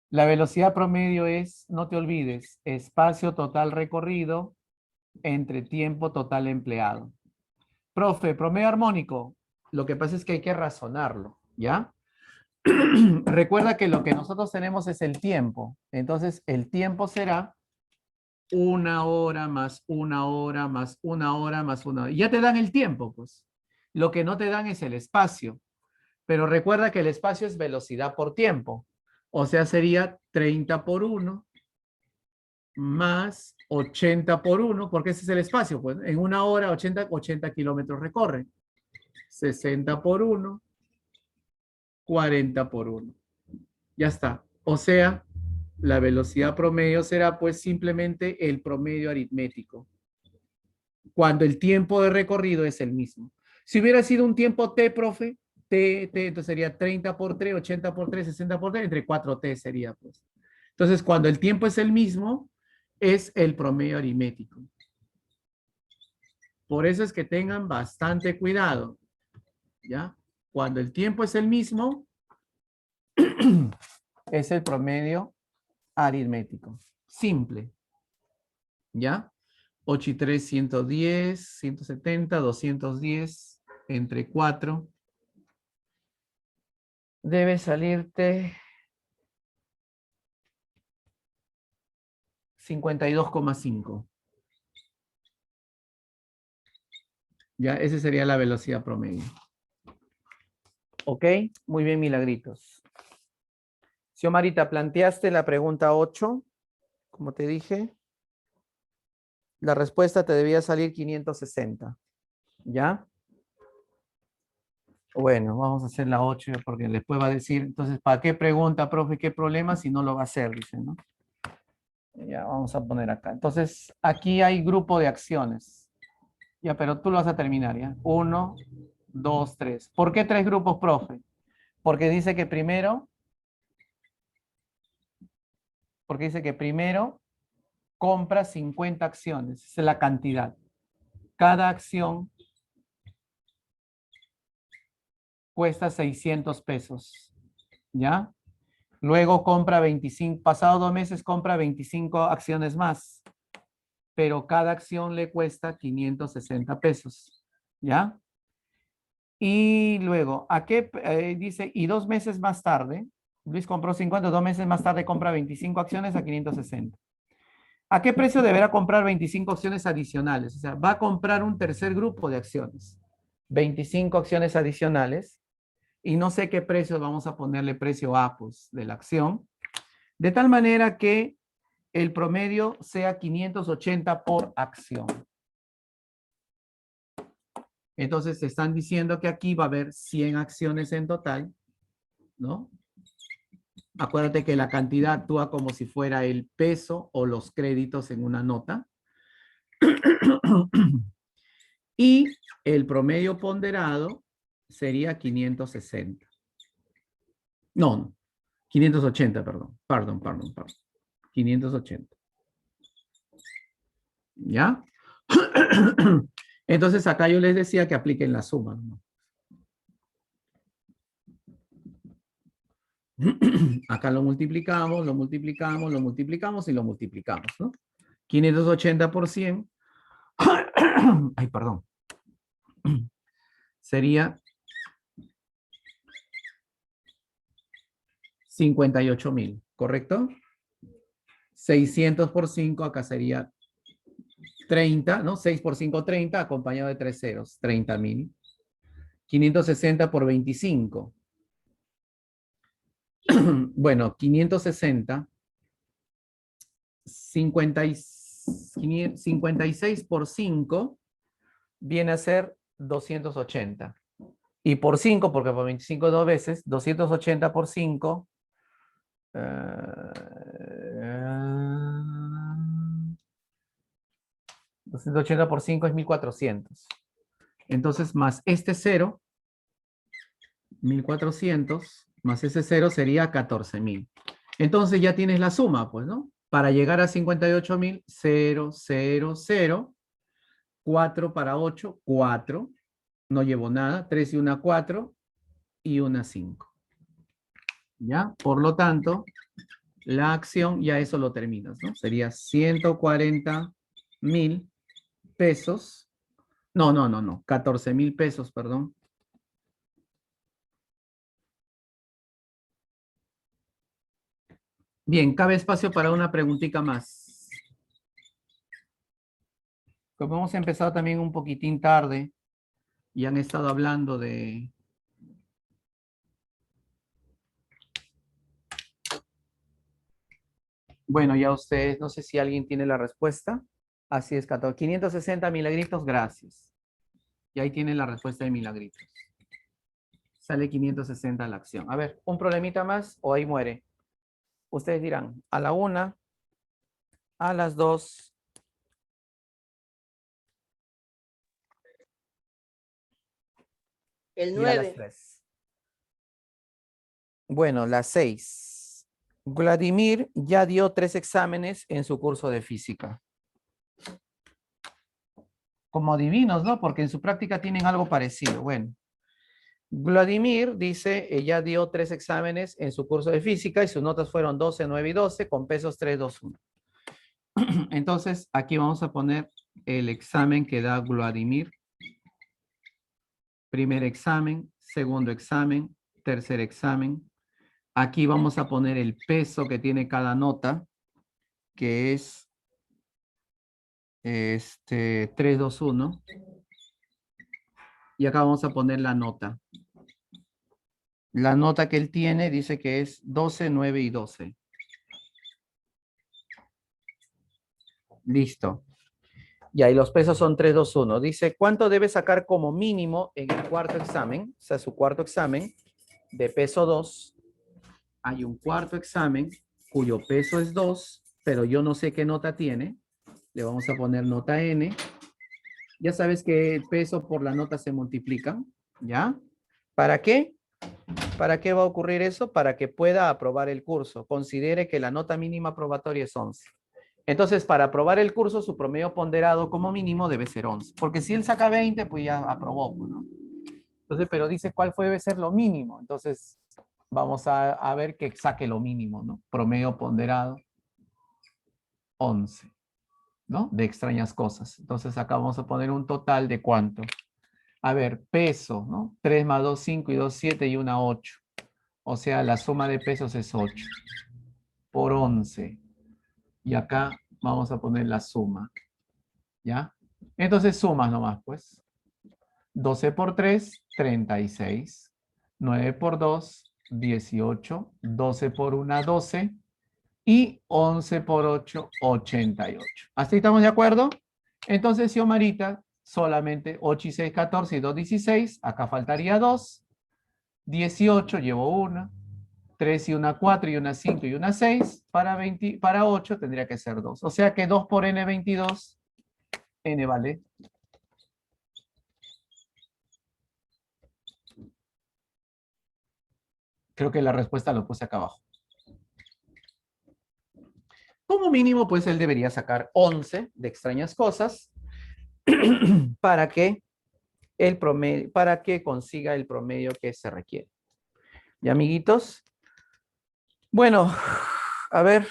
La velocidad promedio es, no te olvides, espacio total recorrido entre tiempo total empleado. Profe, promedio armónico. Lo que pasa es que hay que razonarlo, ¿ya? Recuerda que lo que nosotros tenemos es el tiempo. Entonces, el tiempo será una hora más una hora más una hora más una hora. Ya te dan el tiempo, pues. Lo que no te dan es el espacio. Pero recuerda que el espacio es velocidad por tiempo. O sea, sería 30 por 1 más 80 por 1, porque ese es el espacio. Pues en una hora 80 kilómetros recorre. 60 por 1, 40 por 1. Ya está. O sea, la velocidad promedio será pues simplemente el promedio aritmético, cuando el tiempo de recorrido es el mismo. Si hubiera sido un tiempo t, profe, t, entonces sería 30 por 3, 80 por 3, 60 por 3, entre 4t sería pues. Entonces, cuando el tiempo es el mismo, es el promedio aritmético. Por eso es que tengan bastante cuidado, ¿ya? Cuando el tiempo es el mismo, es el promedio aritmético. Simple, ¿ya? 8 y 3, 110, 170, 210, entre 4. Debe salirte 52,5. Ya, esa sería la velocidad promedio. ¿Ok? Muy bien, Milagritos. Xiomarita, planteaste la pregunta 8, como te dije. La respuesta te debía salir 560. ¿Ya? Bueno, vamos a hacer la 8 porque después va a decir, entonces, ¿para qué pregunta, profe? ¿Qué problema si no lo va a hacer? Dice, ¿no? Ya, vamos a poner acá. Entonces, aquí hay grupo de acciones. Ya, pero tú lo vas a terminar, ¿ya? 1, 2, 3. ¿Por qué 3 grupos, profe? Porque dice que primero Porque dice que primero compra 50 acciones. Esa es la cantidad. Cada acción cuesta 600 pesos. ¿Ya? Luego compra 25, pasado 2 meses compra 25 acciones más. Pero cada acción le cuesta 560 pesos. ¿Ya? Y luego, ¿a qué? Dice, y 2 meses más tarde, Luis compró 50, 2 meses más tarde compra 25 acciones a 560. ¿A qué precio deberá comprar 25 acciones adicionales? O sea, va a comprar un tercer grupo de acciones. 25 acciones adicionales. Y no sé qué precio vamos a ponerle precio A, pues, de la acción. De tal manera que el promedio sea 580 por acción. Entonces, te están diciendo que aquí va a haber 100 acciones en total, ¿no? Acuérdate que la cantidad actúa como si fuera el peso o los créditos en una nota. Y el promedio ponderado sería 560. No, 580, perdón. 580. ¿Ya? Entonces acá yo les decía que apliquen la suma, ¿no? Acá lo multiplicamos y lo multiplicamos, ¿no? 580 por 100. Ay, perdón. Sería 58,000, ¿correcto? 600 por 5, acá sería 30, ¿no? 6 por 5, 30, acompañado de 3 ceros, 30,000. 560 por 25. Bueno, 560, 56 por 5 viene a ser 280. Y por 5, porque por 25 dos veces, 280 por 5. 280 por 5 es 1400. Entonces, más este 0, 1400, más ese 0 sería 14,000. Entonces ya tienes la suma, pues, ¿no? Para llegar a 58,000, 0, 0, 0, 4 para 8, 4, no llevo nada, 3 y una 4 y una 5. ¿Ya? Por lo tanto, la acción ya eso lo terminas, ¿no? Sería 140,000 pesos. No, 14,000 pesos, perdón. Bien, cabe espacio para una preguntita más. Como hemos empezado también un poquitín tarde y han estado hablando de... Bueno, ya ustedes, no sé si alguien tiene la respuesta. Así es, 14. 560 milagritos, gracias. Y ahí tienen la respuesta de milagritos. Sale 560 la acción. A ver, ¿un problemita más o ahí muere? Ustedes dirán, a la 1, a las 2, El y a las 9. 3. Bueno, las 6. Vladimir ya dio 3 exámenes en su curso de física. Como divinos, ¿no? Porque en su práctica tienen algo parecido. Bueno, Vladimir dice, ella dio 3 exámenes en su curso de física y sus notas fueron 12, 9 y 12 con pesos 3, 2, 1. Entonces, aquí vamos a poner el examen que da Vladimir. Primer examen, segundo examen, tercer examen. Aquí vamos a poner el peso que tiene cada nota, que es 3, 2, 1. Y acá vamos a poner la nota. La nota que él tiene dice que es 12, 9 y 12. Listo. Y ahí los pesos son 3, 2, 1. Dice, ¿cuánto debe sacar como mínimo en el cuarto examen? O sea, su cuarto examen de peso 2. Hay un cuarto examen cuyo peso es 2, pero yo no sé qué nota tiene. Le vamos a poner nota N. Ya sabes que el peso por la nota se multiplican, ¿ya? ¿Para qué? ¿Para qué va a ocurrir eso? Para que pueda aprobar el curso. Considere que la nota mínima aprobatoria es 11. Entonces, para aprobar el curso, su promedio ponderado como mínimo debe ser 11. Porque si él saca 20, pues ya aprobó, pues, ¿no? Entonces, pero dice cuál debe ser lo mínimo. Entonces, vamos a ver que saque lo mínimo, ¿no? Promedio ponderado 11, ¿no? De extrañas cosas. Entonces, acá vamos a poner un total de ¿cuánto? A ver, peso, ¿no? 3 más 2, 5 y 2, 7 y 1, 8. O sea, la suma de pesos es 8 por 11. Y acá vamos a poner la suma, ¿ya? Entonces sumas nomás, pues. 12 por 3, 36. 9 por 2, 18. 12 por 1, 12. Y 11 por 8, 88. ¿Hasta ahí estamos de acuerdo? Entonces, Xiomarita, solamente 8 y 6, 14 y 2, 16. Acá faltaría 2. 18, llevo 1. 3 y una 4 y una 5 y una 6. Para 8 tendría que ser 2. O sea que 2 por n, 22. N vale. Creo que la respuesta lo puse acá abajo. Como mínimo, pues él debería sacar 11 de extrañas cosas para que para que consiga el promedio que se requiere. ¿Y amiguitos? Bueno, a ver.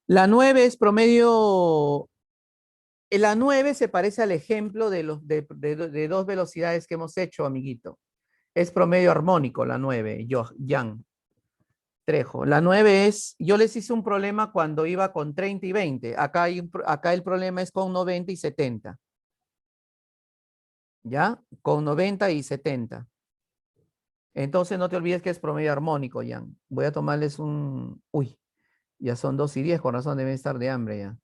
La 9 es promedio. La 9 se parece al ejemplo de dos velocidades que hemos hecho, amiguito. Es promedio armónico la 9, Jan Trejo. La 9 es, yo les hice un problema cuando iba con 30 y 20. Acá el problema es con 90 y 70. ¿Ya? Con 90 y 70. Entonces no te olvides que es promedio armónico, Jan. Voy a tomarles un... Uy, ya son 2 y 10, con razón deben estar de hambre ya.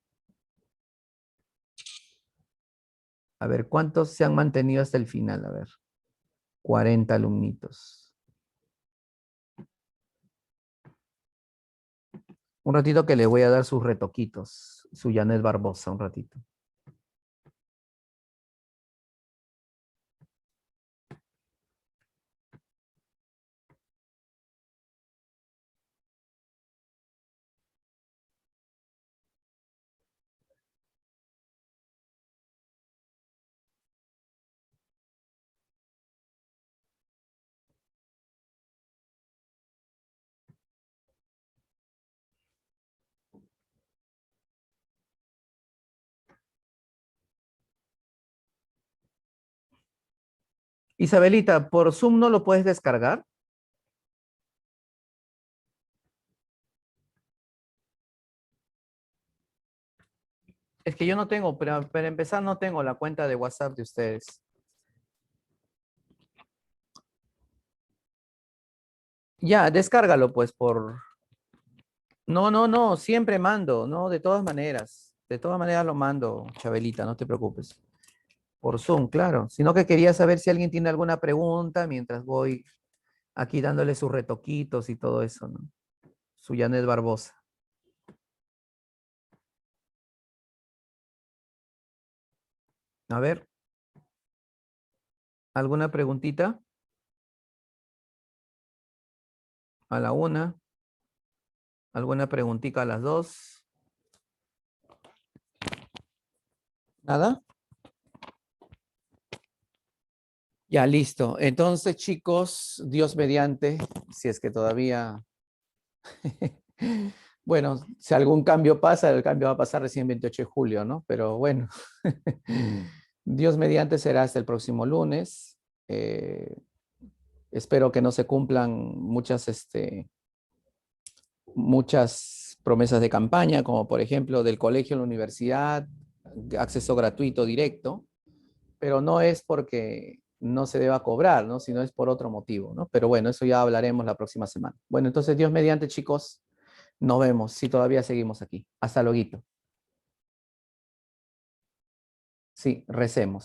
A ver, ¿cuántos se han mantenido hasta el final? A ver, 40 alumnitos. Un ratito que le voy a dar sus retoquitos, su Janet Barbosa, un ratito. Isabelita, ¿por Zoom no lo puedes descargar? Es que yo no tengo, pero para empezar no tengo la cuenta de WhatsApp de ustedes. Ya, descárgalo pues por... No, no, no, siempre mando, no, de todas maneras. De todas maneras lo mando, Chabelita, no te preocupes. Por Zoom, claro. Sino que quería saber si alguien tiene alguna pregunta mientras voy aquí dándole sus retoquitos y todo eso, ¿no? Su Janet Barbosa. A ver, ¿alguna preguntita? A la una. ¿Alguna preguntita a las dos? ¿Nada? Ya, listo. Entonces, chicos, Dios mediante, si es que todavía... Bueno, si algún cambio pasa, el cambio va a pasar recién 28 de julio, ¿no? Pero bueno, Dios mediante será hasta el próximo lunes. Espero que no se cumplan muchas promesas de campaña, como por ejemplo del colegio a la universidad, acceso gratuito directo, pero no es porque no se deba cobrar, ¿no? Sino es por otro motivo, ¿no? Pero bueno, eso ya hablaremos la próxima semana. Bueno, entonces Dios mediante, chicos, nos vemos si todavía seguimos aquí. Hasta luego. Sí, recemos.